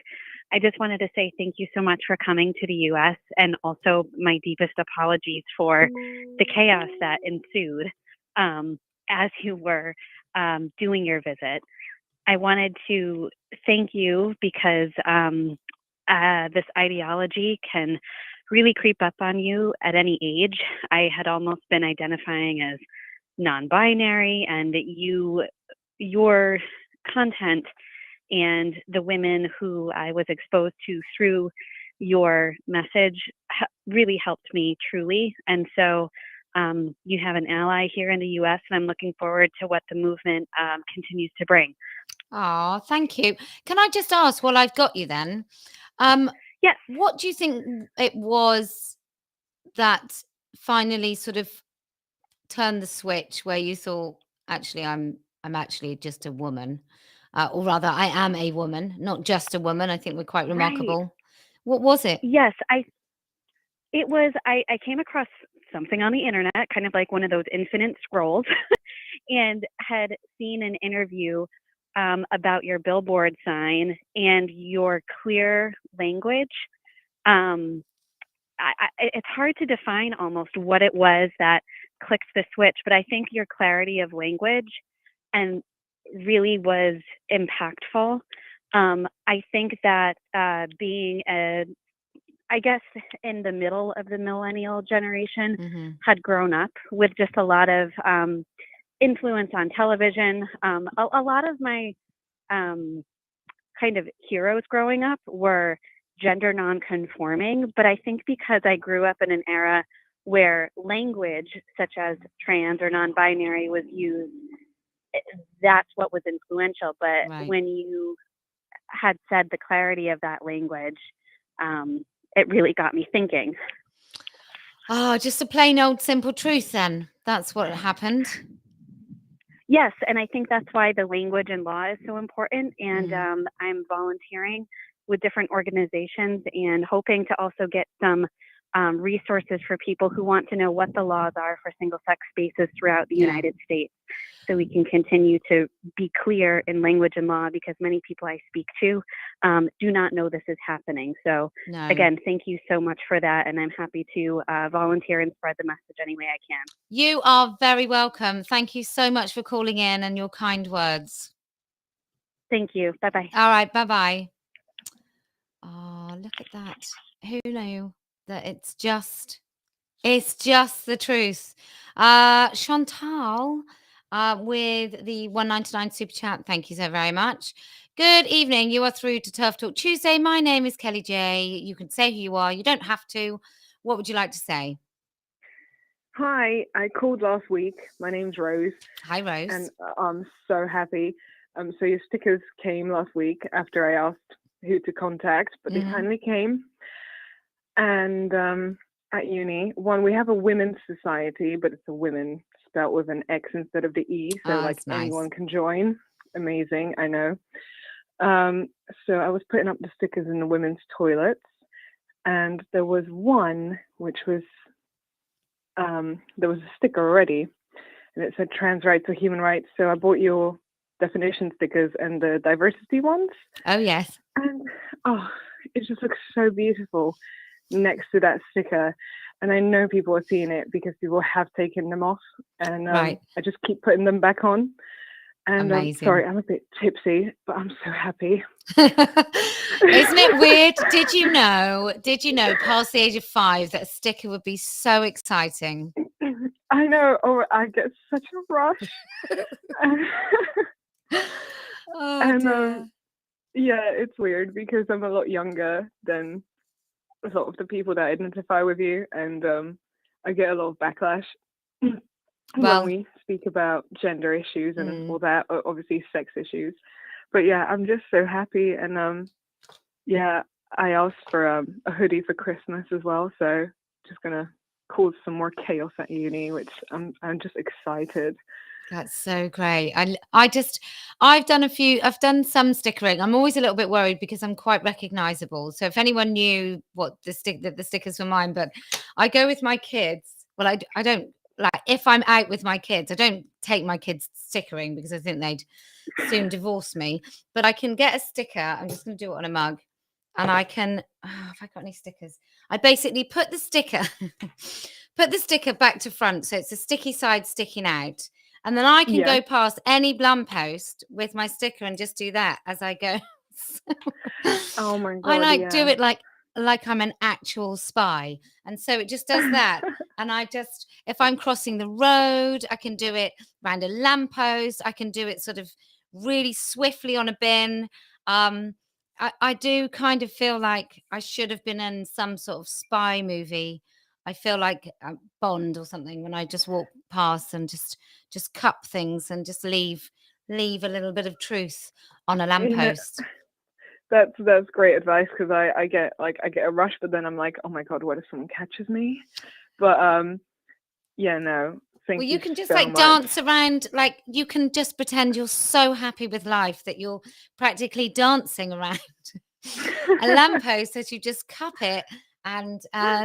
I just wanted to say thank you so much for coming to the U.S. and also my deepest apologies for the chaos that ensued as you were doing your visit. I wanted to thank you because this ideology can really creep up on you at any age. I had almost been identifying as non-binary, and your content and the women who I was exposed to through your message really helped me truly. And so you have an ally here in the U.S., and I'm looking forward to what the movement continues to bring. Oh, thank you. Can I just ask, while I've got you then, yes, what do you think it was that finally sort of turned the switch where you thought, actually, I'm actually just a woman, or rather, I am a woman, not just a woman. I think we're quite remarkable. Right. What was it? Yes, I came across something on the internet, kind of like one of those infinite scrolls, and had seen an interview about your billboard sign and your clear language. It's hard to define almost what it was that clicked the switch, but I think your clarity of language and really was impactful. I think that being I guess in the middle of the millennial generation had grown up with just a lot of influence on television. A lot of my kind of heroes growing up were gender non-conforming, but I think because I grew up in an era where language such as trans or non-binary was used, that's what was influential. But Right. when you had said the clarity of that language, it really got me thinking. Oh, just a plain old simple truth then. That's what happened. Yes, and I think that's why the language and law is so important. And I'm volunteering with different organizations and hoping to also get some resources for people who want to know what the laws are for single-sex spaces throughout the United States, so we can continue to be clear in language and law, because many people I speak to do not know this is happening. So again, thank you so much for that, and I'm happy to volunteer and spread the message any way I can. You are very welcome. Thank you so much for calling in and your kind words. Thank you. Bye-bye. All right, bye-bye. Oh, look at that. Who knew that it's just the truth. Chantal with the 199 super chat. Thank you so very much. Good evening. You are through to TERF Talk Tuesday. My name is Kellie-Jay. You can say who you are. You don't have to. What would you like to say? Hi, I called last week. My name's Rose. Hi, Rose. And I'm so happy. So your stickers came last week after I asked who to contact, but they finally came. And at uni, we have a women's society, but it's a women spelled with an X instead of the E, so anyone can join. Amazing, I know. So I was putting up the stickers in the women's toilets, and there was one which was there was a sticker already, and it said trans rights or human rights. So I bought your definition stickers and the diversity ones. Oh, yes. And it just looks so beautiful next to that sticker. And I know people are seeing it because people have taken them off, and I just keep putting them back on. And sorry, I'm a bit tipsy, but I'm so happy. Isn't it weird? Did you know past the age of 5 that a sticker would be so exciting? I know. Oh, I get such a rush. Dear. Yeah, it's weird because I'm a lot younger than a lot of the people that identify with you, and I get a lot of backlash when we speak about gender issues and all that, obviously sex issues. But yeah, I'm just so happy, and I asked for a hoodie for Christmas as well, so just gonna cause some more chaos at uni, which I'm just excited. That's so great. I've done some stickering. I'm always a little bit worried because I'm quite recognizable. So if anyone knew what the stickers were mine, but I go with my kids. Well, I don't, like, if I'm out with my kids, I don't take my kids stickering because I think they'd soon divorce me. But I can get a sticker. I'm just going to do it on a mug. And I can, have I got any stickers? I basically put the sticker back to front. So it's a sticky side sticking out. And then I can go past any blum post with my sticker and just do that as I go. Oh my God, I do it like I'm an actual spy. And so it just does that. And if I'm crossing the road, I can do it around a lamppost. I can do it sort of really swiftly on a bin. I do kind of feel like I should have been in some sort of spy movie. I feel like Bond or something when I just walk past and just cup things and just leave a little bit of truth on a lamppost. That's great advice, because I get a rush, but then I'm like, oh my God, what if someone catches me? But yeah, no. Well, you can just so like much. dance around, like you can just pretend you're so happy with life that you're practically dancing around a lamppost as you just cup it and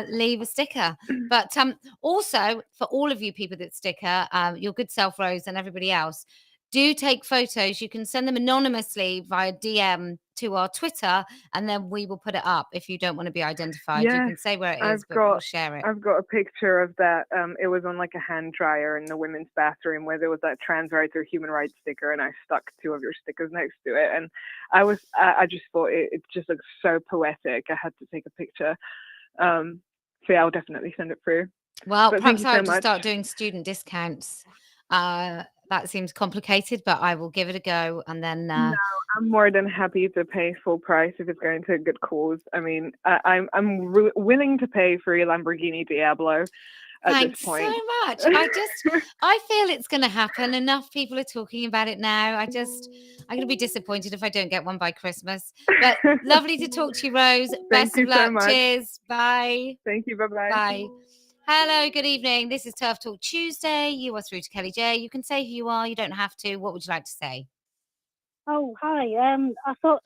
leave a sticker. But also for all of you people that sticker, your good self, Rose, and everybody else, do take photos. You can send them anonymously via DM to our Twitter, and then we will put it up. If you don't want to be identified, you can say where it is, but we'll share it. I've got a picture of that. It was on like a hand dryer in the women's bathroom where there was that trans rights or human rights sticker, and I stuck 2 of your stickers next to it. And I just thought it just looks so poetic. I had to take a picture. So yeah, I'll definitely send it through. Well, perhaps I have to start doing student discounts. That seems complicated, but I will give it a go. And then no, I'm more than happy to pay full price if it's going to a good cause. I mean, I'm willing to pay for a Lamborghini Diablo at this point. Thanks so much. I feel it's going to happen. Enough people are talking about it now. I'm going to be disappointed if I don't get one by Christmas. But lovely to talk to you, Rose. Best of luck. So cheers. Bye. Thank you. Bye-bye. Bye. Hello, good evening. This is TERF Talk Tuesday. You are through to Kellie-Jay. You can say who you are. You don't have to. What would you like to say? Oh, hi. I thought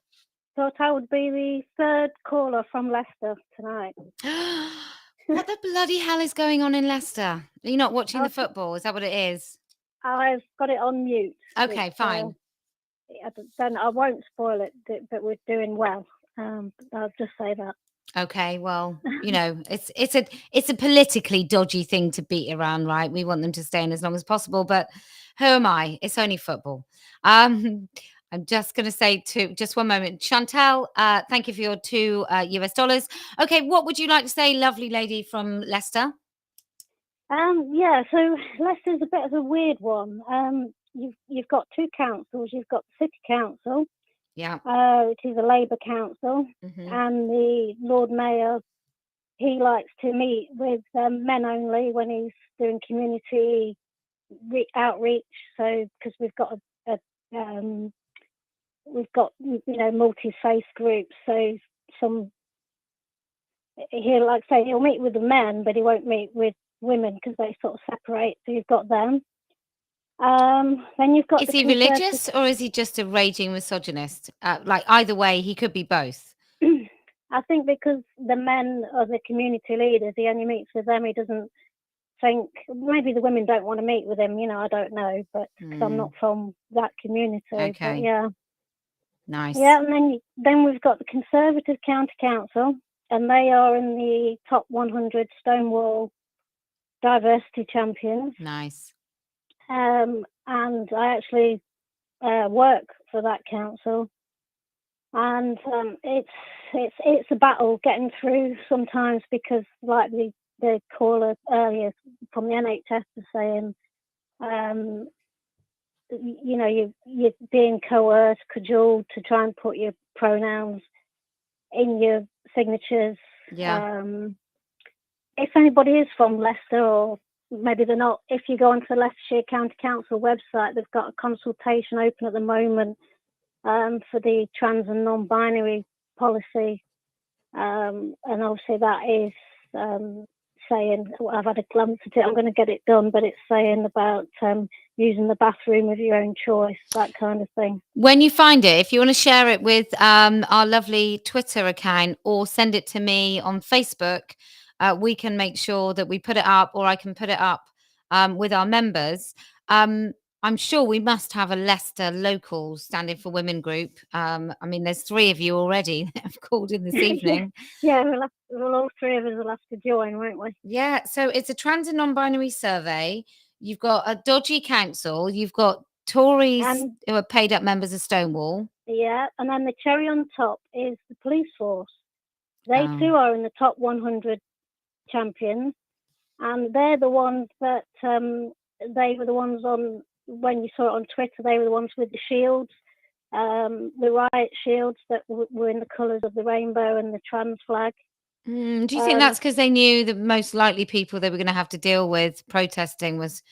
I would be the 3rd caller from Leicester tonight. What the bloody hell is going on in Leicester? Are you not watching the football? Is that what it is? I've got it on mute. Okay, fine. Then I won't spoil it, but we're doing well. I'll just say that. Okay, well, you know, it's a politically dodgy thing to beat Iran, right? We want them to stay in as long as possible, but who am I? It's only football. I'm just going to say just one moment. Chantal, thank you for your $2 US. Okay, what would you like to say, lovely lady from Leicester? Yeah, so Leicester's a bit of a weird one. You've got 2 councils. You've got the City Council, which is a Labour council, and the Lord Mayor, he likes to meet with men only when he's doing community outreach. So because we've got multi-faith groups, so he'll meet with the men, but he won't meet with women because they sort of separate. So you've got them. Then you've got. Is he religious or is he just a raging misogynist? Like either way, he could be both. I think because the men are the community leaders, he only meets with them. He doesn't think, maybe the women don't want to meet with him. I don't know, but because I'm not from that community. Okay. But yeah. Nice. Yeah, and then we've got the Conservative County Council, and they are in the top 100 Stonewall diversity champions. Nice. And I actually work for that council, and it's a battle getting through sometimes because, like the caller earlier from the NHS was saying, you're being coerced, cajoled to try and put your pronouns in your signatures. Yeah. If anybody is from Leicester, or maybe they're not, if you go onto the Leicestershire County Council website, they've got a consultation open at the moment for the trans and non-binary policy. And obviously that is saying, I've had a glance at it, I'm going to get it done, but it's saying about using the bathroom of your own choice, that kind of thing. When you find it, if you want to share it with our lovely Twitter account or send it to me on Facebook, we can make sure that we put it up, or I can put it up with our members. I'm sure we must have a Leicester local standing for women group. I mean, there's 3 of you already that have called in this evening. Yeah, we'll all 3 of us will have to join, won't we? Yeah, so it's a trans and non-binary survey. You've got a dodgy council. You've got Tories who are paid up members of Stonewall. Yeah, and then the cherry on top is the police force. They too are in the top 100 champions, and they're the ones that they were the ones on, when you saw it on Twitter, they were the ones with the shields, the riot shields that were in the colours of the rainbow and the trans flag. Do you think that's because they knew the most likely people they were going to have to deal with protesting was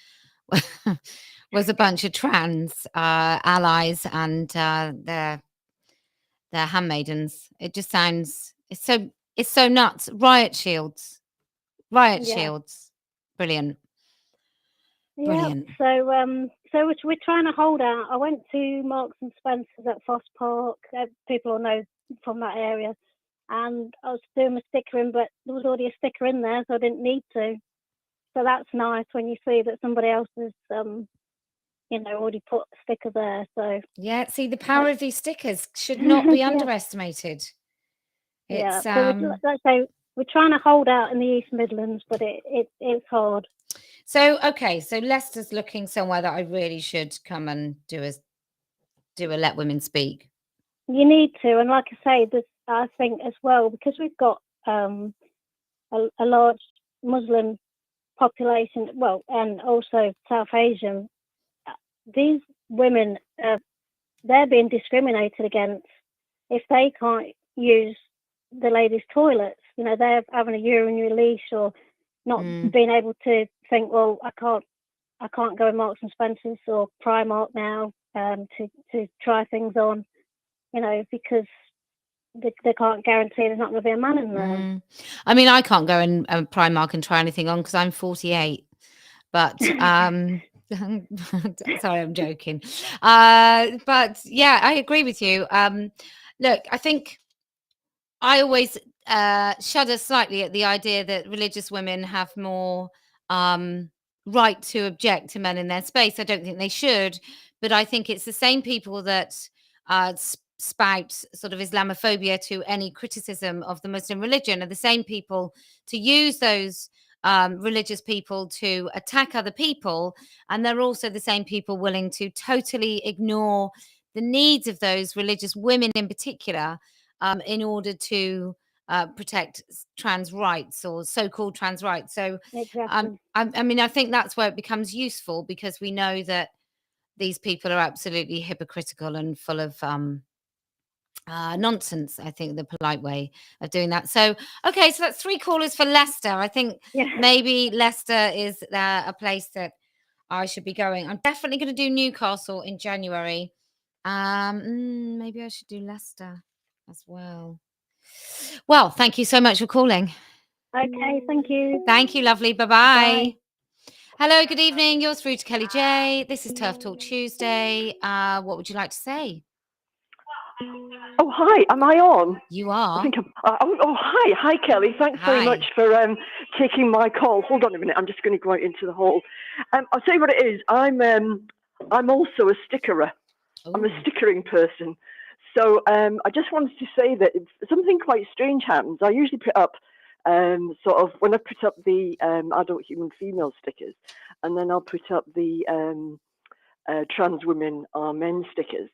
a bunch of trans allies and their handmaidens? It just sounds, it's so nuts. Riot shields, brilliant. Brilliant. Yeah, so we're trying to hold out. I went to Marks and Spencer's at Foss Park. People will know from that area. And I was doing my stickering, but there was already a sticker in there, so I didn't need to. So that's nice when you see that somebody else has, already put a sticker there. So yeah, see, the power of these stickers should not be underestimated. Yeah, so we're trying to hold out in the East Midlands, but it's hard. So okay, so Leicester's looking somewhere that I really should come and do a Let Women Speak. You need to, and like I say, I think as well, because we've got a large Muslim population, and also South Asian. These women, they're being discriminated against if they can't use the ladies' toilets. They're having a urinary leash or not being able to think, well, I can't go in Marks and Spencer's or Primark now to try things on, because they can't guarantee there's not going to be a man in there. I mean, I can't go in Primark and try anything on because I'm 48. But sorry, I'm joking. But yeah, I agree with you. Look, I think I always shudder slightly at the idea that religious women have more right to object to men in their space. I don't think they should, but I think it's the same people that spout sort of Islamophobia to any criticism of the Muslim religion are the same people to use those religious people to attack other people, and they're also the same people willing to totally ignore the needs of those religious women in particular in order to protect trans rights or so-called trans rights. So exactly. I mean, I think that's where it becomes useful, because we know that these people are absolutely hypocritical and full of nonsense, I think, the polite way of doing that. So okay, so that's 3 callers for Leicester. I think maybe Leicester is a place that I should be going. I'm definitely going to do Newcastle in January. Maybe I should do Leicester as well. Well, thank you so much for calling. Okay, thank you. Thank you, lovely. Bye-bye. Hello, good evening. You're through to Kellie-Jay. This is TERF Talk Tuesday. What would you like to say? Oh, hi. Am I on? You are. I think hi. Hi, Kelly. Thanks very much for taking my call. Hold on a minute. I'm just going to go out into the hall. I'll tell you what it is. I'm also a stickerer. Ooh. I'm a stickering person. So I just wanted to say that something quite strange happens. I usually put up sort of when I put up the adult human female stickers, and then I'll put up the trans women are men stickers.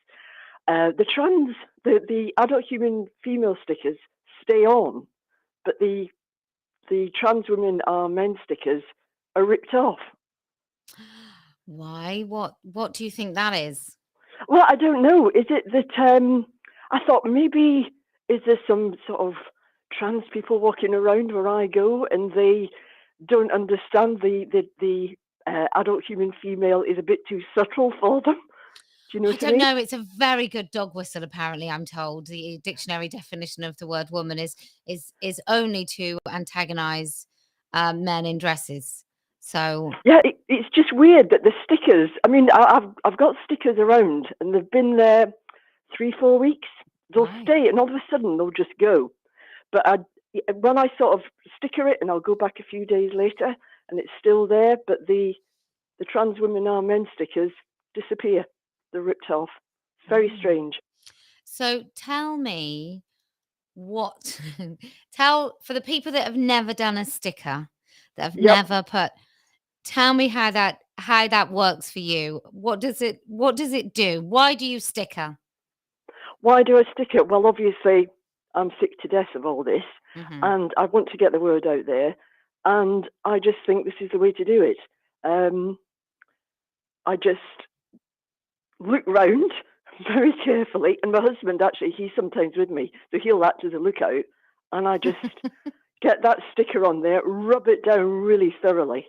The adult human female stickers stay on, but the trans women are men stickers are ripped off. Why? What do you think that is? Well, I don't know. Is it that I thought maybe is there some sort of trans people walking around where I go and they don't understand the adult human female is a bit too subtle for them? Do you know what I mean? Don't know. It's a very good dog whistle, apparently, I'm told. The dictionary definition of the word woman is only to antagonize men in dresses. So yeah, it's just weird that the stickers. I mean, I've got stickers around, and they've been there 3-4 weeks. They'll stay, and all of a sudden they'll just go. But when I sort of sticker it, and I'll go back a few days later, and it's still there, but the trans women are men stickers disappear. They're ripped off. It's very strange. So tell me tell for the people that have never done a sticker, that have never put, tell me how that works for you. What does it do? Why do you sticker? Why do I sticker? Well, obviously, I'm sick to death of all this, and I want to get the word out there, and I just think this is the way to do it. I just look round very carefully, and my husband, actually, he's sometimes with me, so he'll act as a lookout, and I just get that sticker on there, rub it down really thoroughly.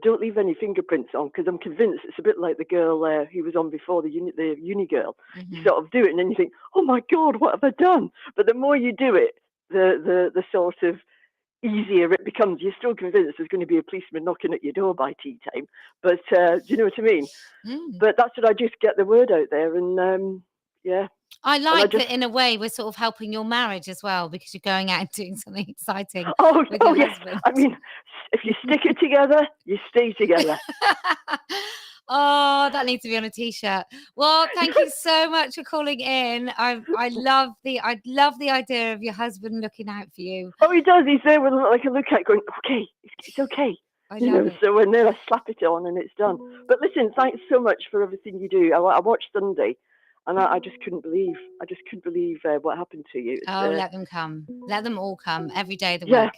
Don't leave any fingerprints on, because I'm convinced it's a bit like the girl who was on before, the uni girl. You sort of do it, and then you think, oh my God, what have I done? But the more you do it, the sort of easier it becomes. You're still convinced there's going to be a policeman knocking at your door by tea time. But do you know what I mean? But that's what I just get the word out there, and yeah. I like that in a way we're sort of helping your marriage as well, because you're going out and doing something exciting with your husband. I mean, if you stick it together, you stay together. Oh, that needs to be on a t-shirt. Well, thank you so much for calling in. I love the idea of your husband looking out for you. Oh, he does. He's there with like a lookout, going, "Okay, it's okay." I love it. So when I slap it on and it's done. But listen, thanks so much for everything you do. I watched Sunday, and I just couldn't believe. What happened to you. Let them come. Let them all come every day of the week.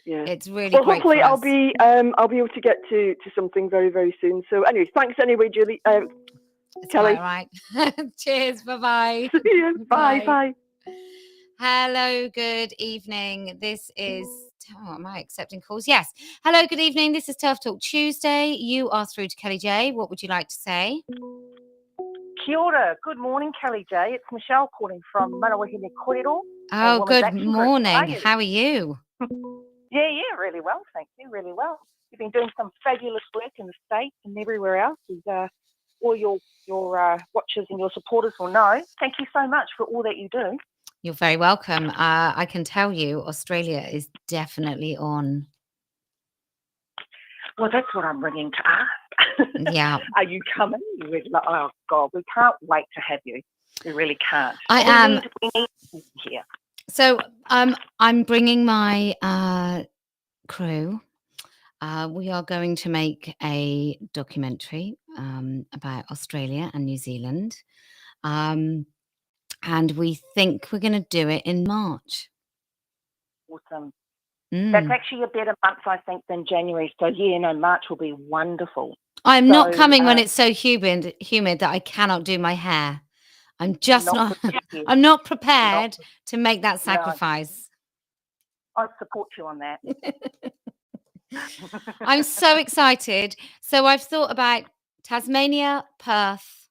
Yeah, it's really well. Great Hopefully, for I'll be able to get to something very, very soon. So, anyway, thanks anyway, Julie. Kelly. All right. Cheers. Bye-bye. See you. Bye. Hello. Good evening. This is. Oh, am I accepting calls? Yes. Hello. Good evening. This is TERF Talk Tuesday. You are through to Kellie-Jay. What would you like to say? Kia ora. Good morning, Kellie-Jay. It's Michelle calling from Manawahine Koiro. Oh, good morning. How are you? Yeah, really well, thank you, really well. You've been doing some fabulous work in the States and everywhere else, as all your watchers and your supporters will know. Thank you so much for all that you do. You're very welcome. I can tell you Australia is definitely on. Well, that's what I'm ringing to ask. Yeah. Are you coming? Oh, God, we can't wait to have you. We really can't. I am. We need you here. So I'm bringing my crew. We are going to make a documentary about Australia and New Zealand. And we think we're going to do it in March. Awesome. That's actually a better month, I think, than January. So, March will be wonderful. I'm not coming when it's so humid that I cannot do my hair. I'm just I'm not prepared to make that sacrifice. No. I support you on that. I'm so excited. So I've thought about Tasmania, Perth,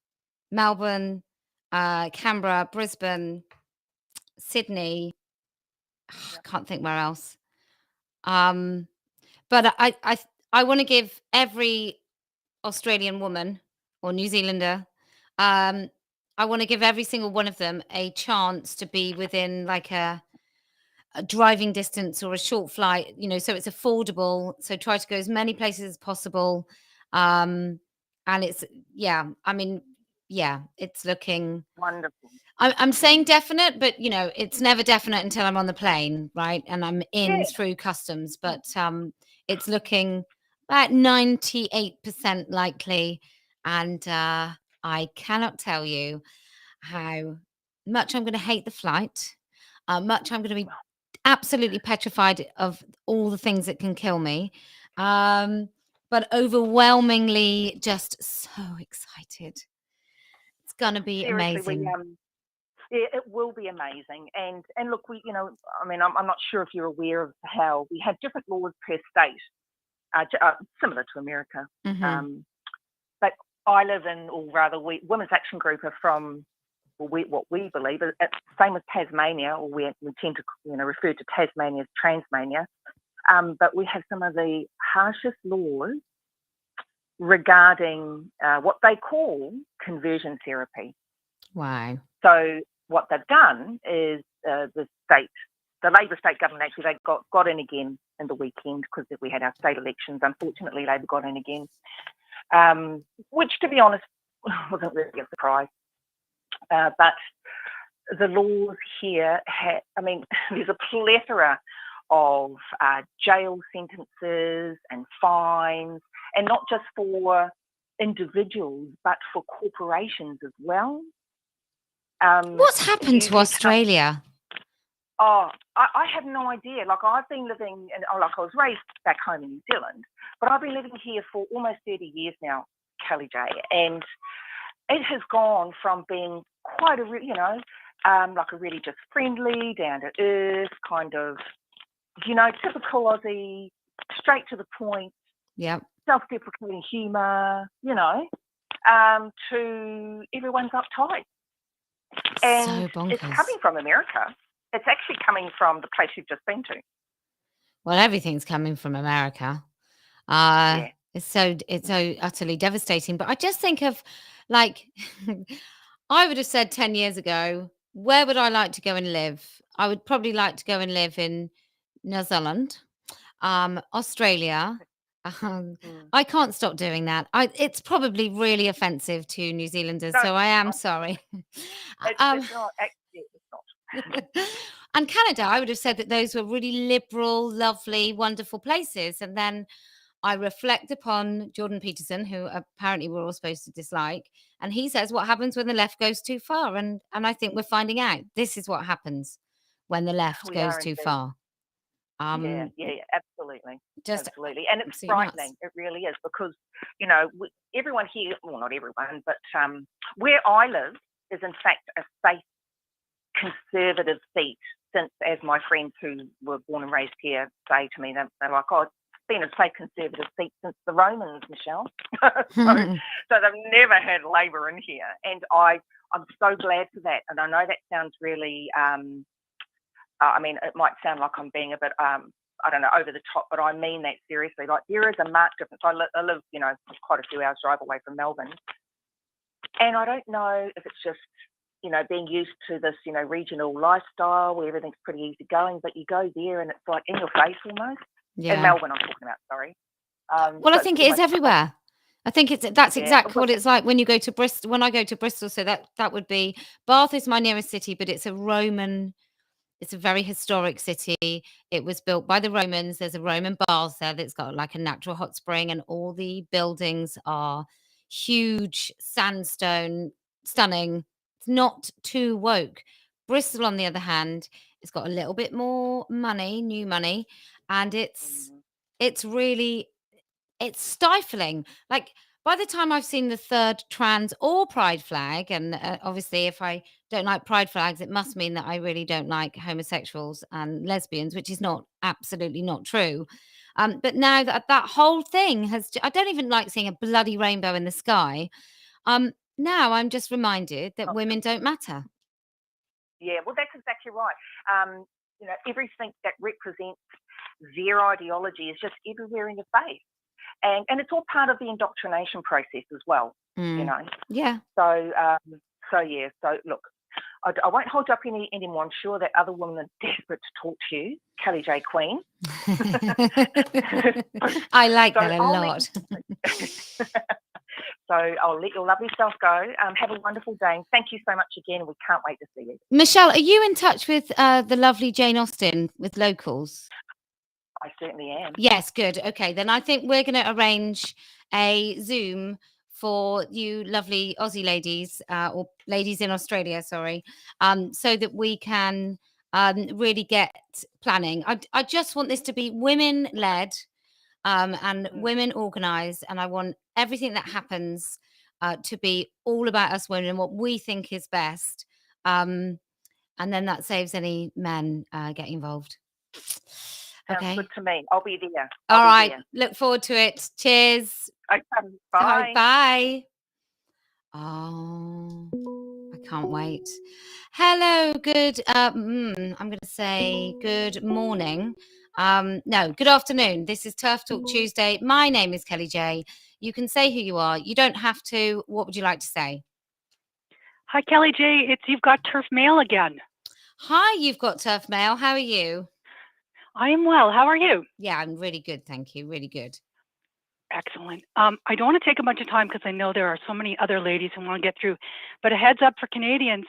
Melbourne, Canberra, Brisbane, Sydney. I can't think where else. But I want to give every Australian woman or New Zealander, I want to give every single one of them a chance to be within like a driving distance or a short flight, so it's affordable. So try to go as many places as possible. And it's, it's looking wonderful. I'm saying definite, but it's never definite until I'm on the plane, right? And I'm in through customs, but it's looking about 98% likely. And I cannot tell you how much I'm going to hate the flight, much I'm going to be absolutely petrified of all the things that can kill me, but overwhelmingly just so excited. It's going to be amazing. It will be amazing. And look, I'm not sure if you're aware of how we have different laws per state, similar to America. But I live in, or rather, Women's Action Group are from what we believe, same as Tasmania, or we tend to refer to Tasmania as Transmania. but we have some of the harshest laws regarding what they call conversion therapy. Wow. So what they've done is the Labor state government actually, they got in again in the weekend because we had our state elections. Unfortunately, Labor got in again, which, to be honest, wasn't really a surprise. But the laws here, there's a plethora of jail sentences and fines, and not just for individuals, but for corporations as well. What's happened to Australia? I have no idea. Like, I've been living, I was raised back home in New Zealand, but I've been living here for almost 30 years now, Kellie-Jay, and it has gone from being quite a really just friendly, down to earth kind of, typical Aussie, straight to the point, self-deprecating humour, to everyone's uptight. And so it's coming from America. It's actually coming from the place you've just been to. Well, everything's coming from America. It's so utterly devastating. But I just think of, like, I would have said 10 years ago, where would I like to go and live? I would probably like to go and live in New Zealand, Australia. I can't stop doing that. It's probably really offensive to New Zealanders, so I am sorry. It's not. Actually, it's not. And Canada, I would have said that those were really liberal, lovely, wonderful places. And then I reflect upon Jordan Peterson, who apparently we're all supposed to dislike. And he says what happens when the left goes too far. And I think we're finding out this is what happens when the left goes too far. Yeah, absolutely. Absolutely. And it's frightening. Nuts. It really is, because, everyone here, well, not everyone, but where I live is in fact a safe conservative seat, since, as my friends who were born and raised here say to me, they're like, it's been a safe conservative seat since the Romans, Michelle. so they've never had Labor in here, and I'm so glad for that. And I know that sounds really it might sound like I'm being a bit over the top, but I mean that seriously. Like, there is a marked difference. I live quite a few hours drive away from Melbourne, and I don't know if it's just being used to this, regional lifestyle where everything's pretty easy going, but you go there and it's like in your face almost. Yeah. In Melbourne, I'm talking about, sorry. Well, I think it is everywhere. I think that's exactly what it's like when you go to Bristol. When I go to Bristol, so that would be, Bath is my nearest city, but it's a very historic city. It was built by the Romans. There's a Roman bath there that's got like a natural hot spring, and all the buildings are huge, sandstone, stunning. It's not too woke. Bristol, on the other hand, it's got a little bit more money, new money, and it's stifling. Like, by the time I've seen the third trans or pride flag, and obviously if I don't like pride flags, it must mean that I really don't like homosexuals and lesbians, which is absolutely not true. But now that whole thing I don't even like seeing a bloody rainbow in the sky. Now I'm just reminded that women don't matter. Yeah, well, that's exactly right. Everything that represents their ideology is just everywhere in your face. And it's all part of the indoctrination process as well, Yeah. So, So, look, I won't hold up any more. I'm sure that other women are desperate to talk to you, Kellie-Jay Keen. I like that a lot. So I'll let your lovely self go. Have a wonderful day. And thank you so much again. We can't wait to see you. Michelle, are you in touch with the lovely Jane Austen with Locals? I certainly am. Yes, good. Okay, then I think we're going to arrange a Zoom for you lovely Aussie ladies, or ladies in Australia, sorry, so that we can really get planning. I just want this to be women-led and women organised, and I want everything that happens to be all about us women and what we think is best, and then that saves any men getting involved. Sounds good to me. I'll be there. All right. Look forward to it. Cheers. Okay. Bye. Bye. Oh, I can't wait. Hello. Good. I'm going to say good morning. No, good afternoon. This is TERF Talk Tuesday. My name is Kellie-Jay. You can say who you are. You don't have to. What would you like to say? Hi, Kellie-Jay. You've got TERF Mail again. Hi, you've got TERF Mail. How are you? I am well. How are you? Yeah, I'm really good. Thank you. Really good. Excellent. I don't want to take a bunch of time because I know there are so many other ladies who want to get through, but a heads up for Canadians,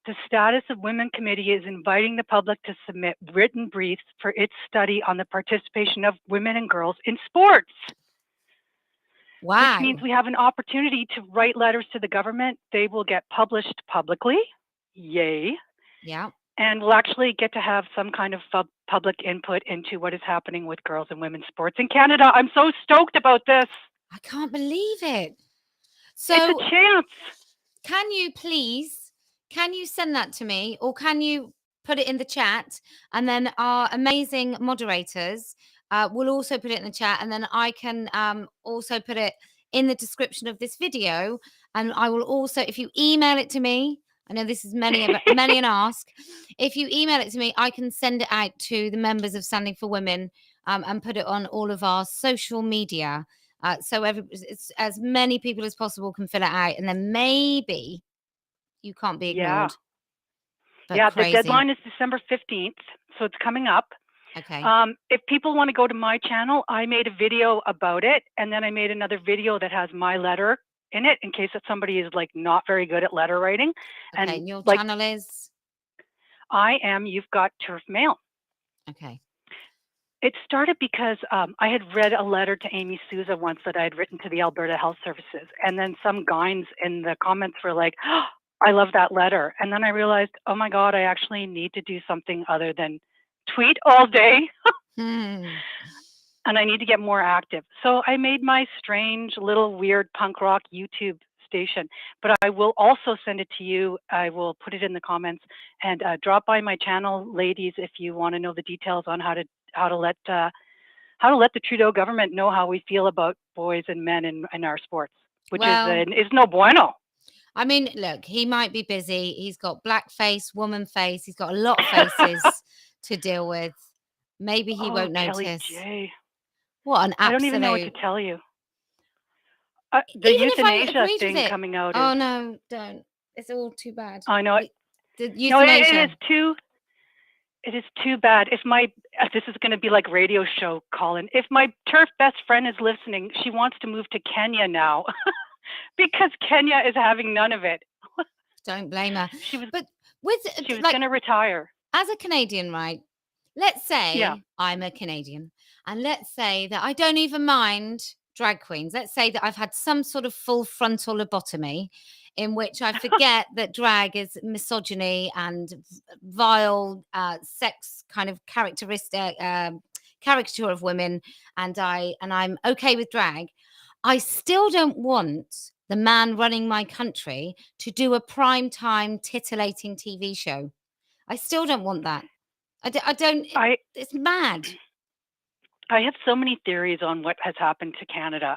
the Status of Women Committee is inviting the public to submit written briefs for its study on the participation of women and girls in sports. Wow. Which means we have an opportunity to write letters to the government. They will get published publicly. Yay. Yeah. And we'll actually get to have some kind of public input into what is happening with girls and women's sports in Canada. I'm so stoked about this. I can't believe it. So it's a chance. Can you send that to me, or can you put it in the chat, and then our amazing moderators will also put it in the chat, and then I can also put it in the description of this video. And I will also, if you email it to me, I know this is many an ask. If you email it to me, I can send it out to the members of Standing for Women and put it on all of our social media. So it's as many people as possible can fill it out, and then maybe you can't be ignored. Yeah, the deadline is December 15th, so it's coming up. Okay. If people want to go to my channel, I made a video about it, and then I made another video that has my letter in it in case that somebody is like not very good at letter writing. Okay, and your channel is? You've got TERF Mail. Okay. It started because I had read a letter to Amy Souza once that I had written to the Alberta Health Services, and then some guys in the comments were like, oh, I love that letter. And then I realized, oh my God, I actually need to do something other than tweet all day. And I need to get more active. So I made my strange little weird punk rock YouTube station, but I will also send it to you. I will put it in the comments, and drop by my channel, ladies, if you want to know the details on how to let the Trudeau government know how we feel about boys and men in our sports, which is no bueno. I mean, look, he might be busy. He's got black face, woman face. He's got a lot of faces to deal with. Maybe he won't notice. Kellie-Jay. What an absolute... I don't even know what to tell you. The euthanasia thing coming out. Oh no, don't. It's all too bad. I know it. The euthanasia. No, it is too bad. This is going to be like radio show, Colin. If my TERF best friend is listening, she wants to move to Kenya now because Kenya is having none of it. Don't blame her. She was like, going to retire. As a Canadian, right? Let's say I'm a Canadian, and let's say that I don't even mind drag queens. Let's say that I've had some sort of full frontal lobotomy in which I forget that drag is misogyny and vile sex kind of characteristic caricature of women, and I'm okay with drag. I still don't want the man running my country to do a primetime titillating TV show. I still don't want that. It's mad. I have so many theories on what has happened to Canada.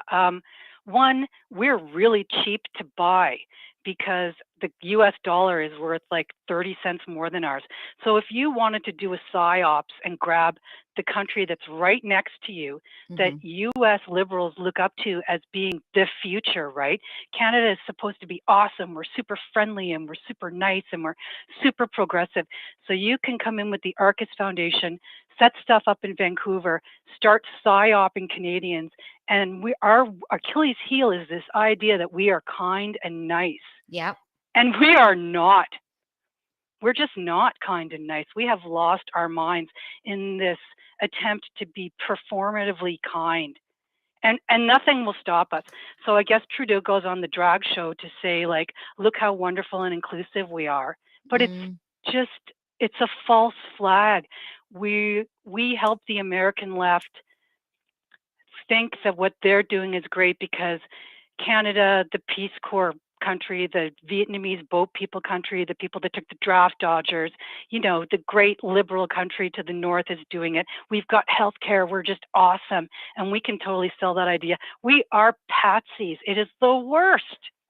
One, we're really cheap to buy because the US dollar is worth like 30 cents more than ours. So if you wanted to do a psyops and grab the country that's right next to you, that US liberals look up to as being the future, right? Canada is supposed to be awesome. We're super friendly and we're super nice and we're super progressive. So you can come in with the Arcus Foundation, set stuff up in Vancouver, start psyoping Canadians. And our Achilles heel is this idea that we are kind and nice. Yeah. And we are not. We're just not kind and nice. We have lost our minds in this attempt to be performatively kind. And nothing will stop us. So I guess Trudeau goes on the drag show to say, like, look how wonderful and inclusive we are. But it's a false flag. We help the American left think that what they're doing is great because Canada, the Peace Corps country, the Vietnamese boat people country, the people that took the draft dodgers, the great liberal country to the north is doing it. We've got healthcare. We're just awesome. And we can totally sell that idea. We are patsies. It is the worst.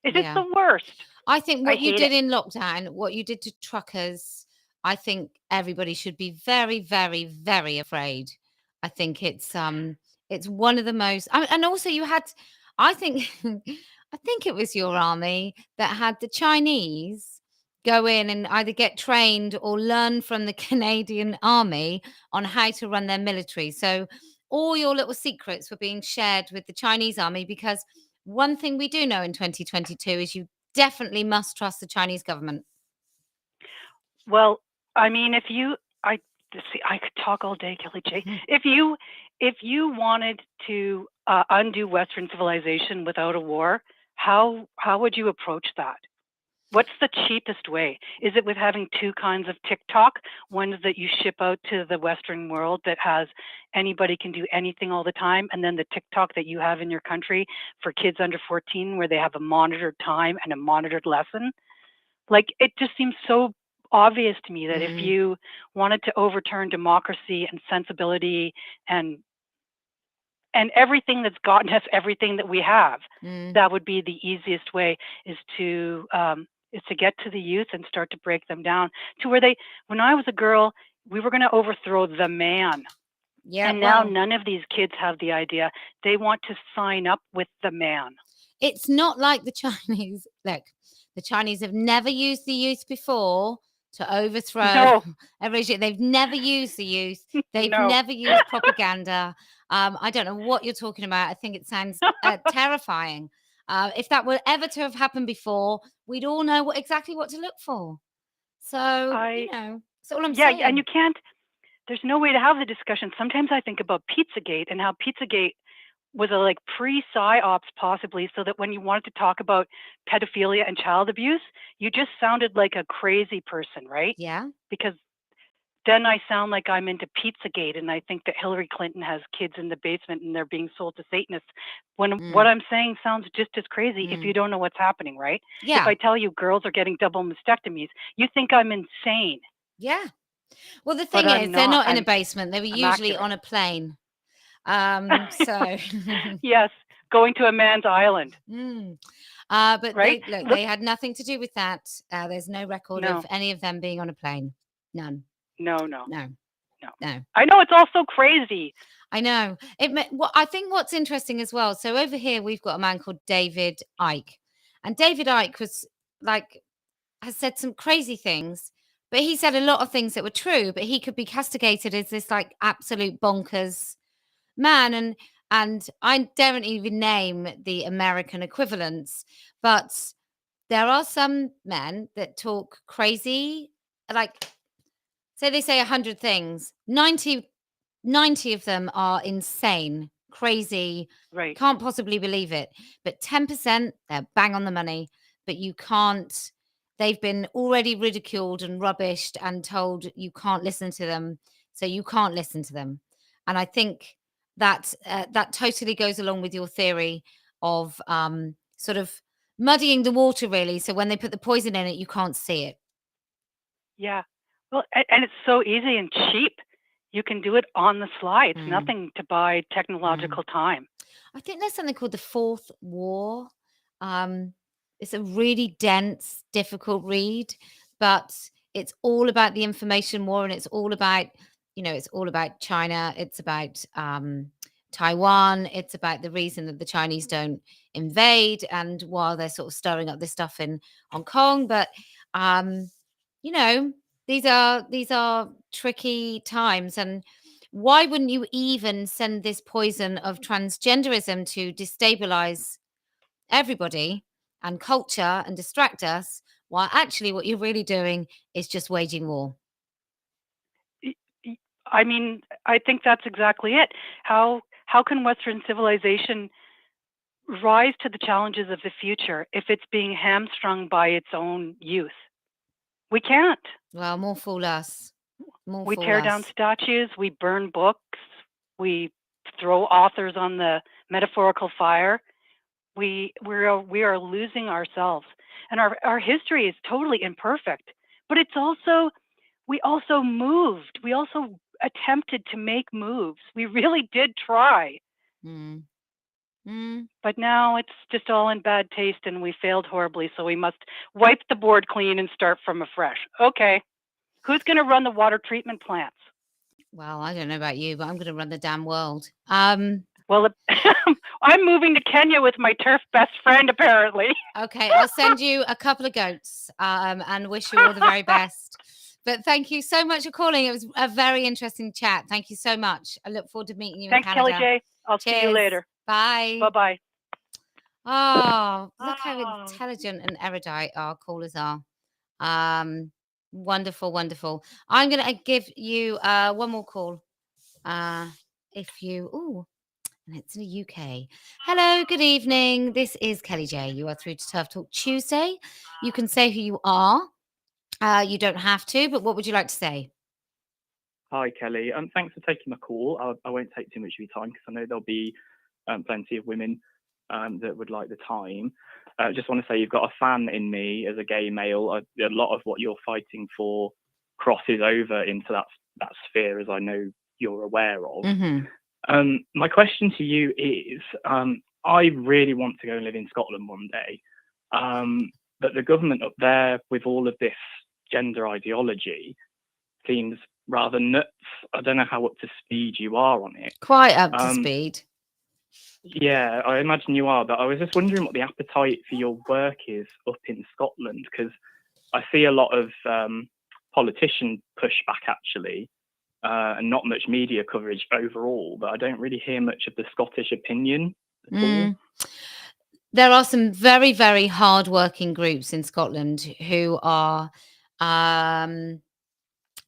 It is the worst. I think what you did in lockdown, what you did to truckers, I think everybody should be very, very, very afraid I think it's one of the most, and also you had, I think, I think it was your army that had the Chinese go in and either get trained or learn from the Canadian army on how to run their military. So all your little secrets were being shared with the Chinese army, because one thing we do know in 2022 is you definitely must trust the Chinese government. Well, I mean, I could talk all day, Kellie-Jay. If you wanted to undo Western civilization without a war, how would you approach that? What's the cheapest way? Is it with having two kinds of TikTok? One that you ship out to the Western world that has anybody can do anything all the time, and then the TikTok that you have in your country for kids under 14 where they have a monitored time and a monitored lesson? Like, it just seems so obvious to me that if you wanted to overturn democracy and sensibility and everything that's gotten us everything that we have, that would be the easiest way, is to get to the youth and start to break them down to where when I was a girl, we were going to overthrow the man. Yeah. And now none of these kids have the idea. They want to sign up with the man. It's not like the Chinese. Look, the Chinese have never used the youth before to overthrow a regime. They've never used the youth. They've never used propaganda. I don't know what you're talking about. I think it sounds terrifying. If that were ever to have happened before, we'd all know exactly what to look for. So, that's all I'm saying. Yeah, and you can't, there's no way to have the discussion. Sometimes I think about Pizzagate and how Pizzagate was a pre-psyops possibly, so that when you wanted to talk about pedophilia and child abuse, you just sounded like a crazy person, right? Yeah. Because then I sound like I'm into Pizzagate and I think that Hillary Clinton has kids in the basement and they're being sold to Satanists. When what I'm saying sounds just as crazy if you don't know what's happening, right? Yeah. If I tell you girls are getting double mastectomies, you think I'm insane. Yeah. Well, the thing is, they're not in a basement. They were usually on a plane. So yes, going to a man's island. But right? they had nothing to do with that. There's no record of any of them being on a plane. None. No. I know, it's all so crazy. I know. I think what's interesting as well. So over here we've got a man called David Icke, and David Icke was has said some crazy things. But he said a lot of things that were true, but he could be castigated as this absolute bonkers man. And I daren't even name the American equivalents, but there are some men that talk crazy, say they say 100 things, 90 of them are insane, crazy, right? Can't possibly believe it. But 10%, they're bang on the money, but you can't. They've been already ridiculed and rubbished and told you can't listen to them, so you can't listen to them. And I think that that totally goes along with your theory of sort of muddying the water, really. So when they put the poison in it, you can't see it. Yeah. Well, and it's so easy and cheap. You can do it on the fly. It's nothing to buy technological time. I think there's something called the Fourth War. It's a really dense, difficult read, but it's all about the information war, and it's all about, it's all about China. It's about Taiwan. It's about the reason that the Chinese don't invade, and while they're sort of stirring up this stuff in Hong Kong. But these are tricky times, and why wouldn't you even send this poison of transgenderism to destabilize everybody and culture and distract us, while actually what you're really doing is just waging war? I mean, I think that's exactly it. How can Western civilization rise to the challenges of the future if it's being hamstrung by its own youth? We can't. Well, more fool us. We tear down statues, we burn books, we throw authors on the metaphorical fire. We are losing ourselves, and our history is totally imperfect. But it's also, we also moved. We also attempted to make moves. We really did try. But now it's just all in bad taste, and we failed horribly. So we must wipe the board clean and start from afresh. Okay, who's going to run the water treatment plants? Well, I don't know about you, but I'm going to run the damn world. Well, I'm moving to Kenya with my TERF best friend, apparently. Okay, I'll send you a couple of goats and wish you all the very best. But thank you so much for calling. It was a very interesting chat. Thank you so much. I look forward to meeting you Thanks, in Canada. Kellie-Jay. I'll see you later. Bye. Bye-bye. Oh, look how intelligent and erudite our callers are. Wonderful, wonderful. I'm going to give you one more call. If you, and it's in the UK. Hello, good evening. This is Kellie-Jay. You are through to TERF Talk Tuesday. You can say who you are. You don't have to, but what would you like to say? Hi, Kelly. Thanks for taking my call. I won't take too much of your time because I know there'll be plenty of women that would like the time. I just want to say you've got a fan in me as a gay male. A lot of what you're fighting for crosses over into that sphere, as I know you're aware of. Mm-hmm. My question to you is, I really want to go and live in Scotland one day, but the government up there with all of this gender ideology seems rather nuts. I don't know how up to speed you are on it. Quite up to speed. Yeah, I imagine you are, but I was just wondering what the appetite for your work is up in Scotland, because I see a lot of politician pushback actually, and not much media coverage overall, but I don't really hear much of the Scottish opinion at all. There are some very, very hard-working groups in Scotland who are,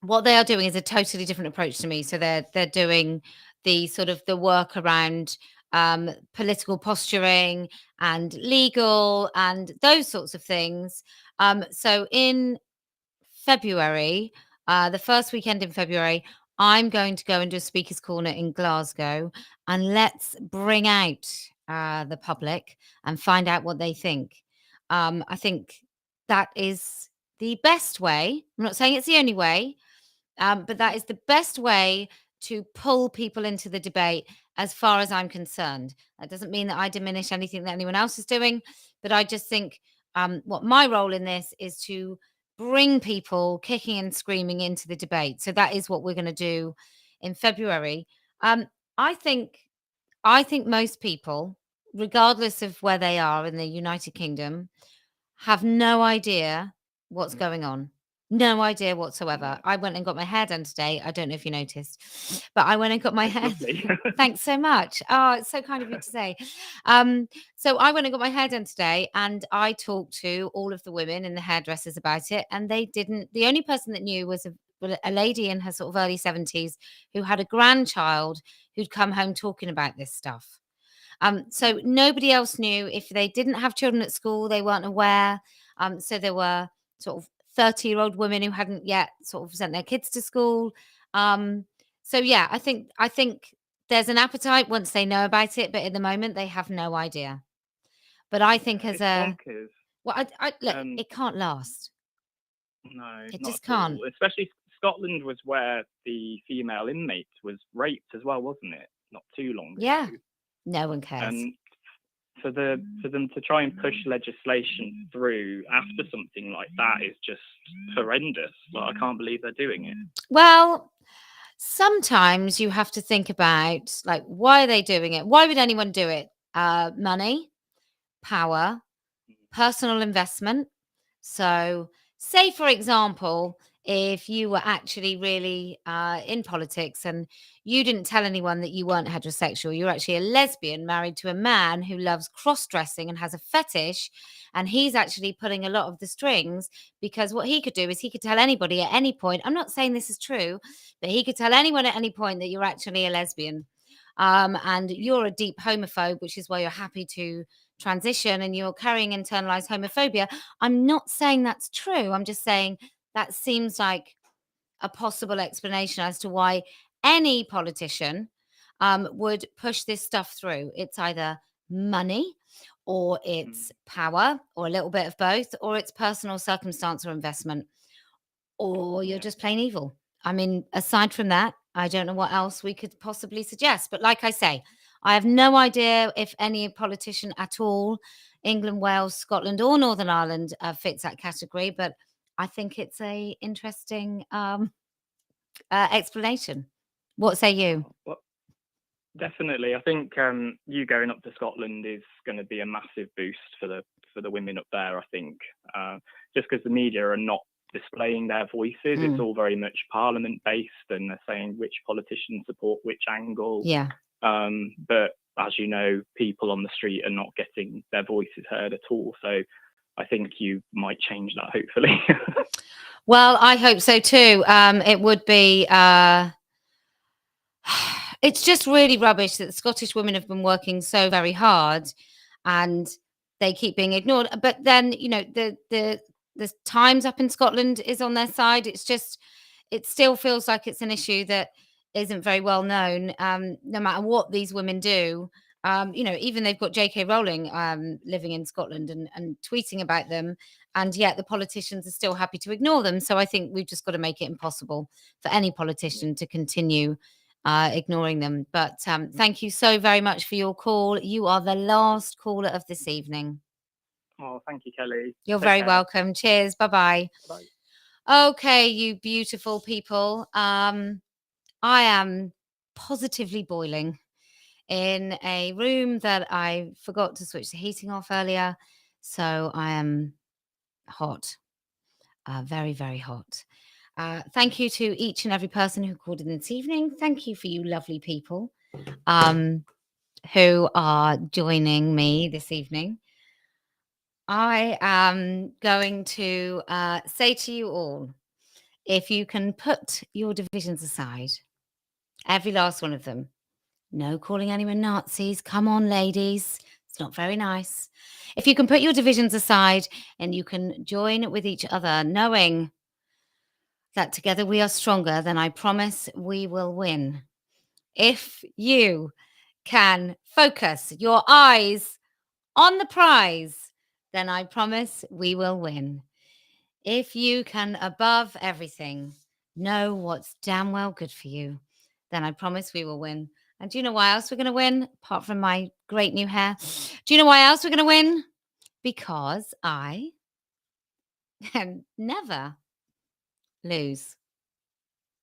what they are doing is a totally different approach to me. So they're doing the sort of the work around political posturing and legal and those sorts of things. So in February, the first weekend in February, I'm going to go and do a speaker's corner in Glasgow, and let's bring out the public and find out what they think. I think that is the best way. I'm not saying it's the only way, but that is the best way to pull people into the debate as far as I'm concerned. That doesn't mean that I diminish anything that anyone else is doing, but I just think what my role in this is to bring people kicking and screaming into the debate. So that is what we're going to do in February. I think most people, regardless of where they are in the United Kingdom, have no idea what's going on. No idea whatsoever. I went and got my hair done today. I don't know if you noticed, but I went and got my hair. Thanks so much. Oh, it's so kind of you to say. So I went and got my hair done today, and I talked to all of the women and the hairdressers about it, and they didn't. The only person that knew was a lady in her sort of early 70s who had a grandchild who'd come home talking about this stuff. So nobody else knew. If they didn't have children at school, they weren't aware. So there were sort of 30-year-old women who hadn't yet sort of sent their kids to school. So yeah, I think there's an appetite once they know about it, but at the moment they have no idea. But I think as a look, it can't last. No, it not just at all. can't. Especially Scotland was where the female inmate was raped as well, wasn't it? Not too long ago. Yeah. No one cares. And for them to try and push legislation through after something like that is just horrendous. Like, I can't believe they're doing it. Well, sometimes you have to think about, like, why are they doing it? Why would anyone do it? Money, power, personal investment. So, say, for example, if you were actually really in politics and you didn't tell anyone that you weren't heterosexual, you're actually a lesbian married to a man who loves cross-dressing and has a fetish, and he's actually pulling a lot of the strings, because what he could do is he could tell anybody at any point, I'm not saying this is true, but he could tell anyone at any point that you're actually a lesbian. And you're a deep homophobe, which is why you're happy to transition and you're carrying internalized homophobia. I'm not saying that's true. I'm just saying that seems like a possible explanation as to why any politician would push this stuff through. It's either money, or it's power, or a little bit of both, or it's personal circumstance or investment, or you're just plain evil. I mean, aside from that, I don't know what else we could possibly suggest. But like I say, I have no idea if any politician at all, England, Wales, Scotland, or Northern Ireland, fits that category. But I think it's a interesting explanation. What say you? Well, definitely. I think you going up to Scotland is going to be a massive boost for the women up there. I think just because the media are not displaying their voices, it's all very much Parliament based, and they're saying which politicians support which angle. Yeah. But as you know, people on the street are not getting their voices heard at all. So I think you might change that, hopefully. Well, I hope so too. It would be. It's just really rubbish that the Scottish women have been working so very hard, and they keep being ignored. But then, you know, the Times up in Scotland is on their side. It's just, it still feels like it's an issue that isn't very well known. No matter what these women do, you know, even they've got J.K. Rowling living in Scotland and tweeting about them, and yet the politicians are still happy to ignore them. So I think we've just got to make it impossible for any politician to continue ignoring them. But thank you so very much for your call. You are the last caller of this evening. Oh, thank you, Kelly. You're very welcome. Cheers. Bye-bye. Bye. Okay, you beautiful people. I am positively boiling in a room that I forgot to switch the heating off earlier. So I am hot, very, very hot. Thank you to each and every person who called in this evening. Thank you for you lovely people who are joining me this evening. I am going to say to you all, if you can put your divisions aside, every last one of them, no calling anyone Nazis. Come on, ladies. It's not very nice. If you can put your divisions aside and you can join with each other, knowing that together we are stronger, then I promise we will win. If you can focus your eyes on the prize, then I promise we will win. If you can, above everything, know what's damn well good for you, then I promise we will win. And do you know why else we're going to win? Apart from my great new hair. Do you know why else we're going to win? Because I can never lose.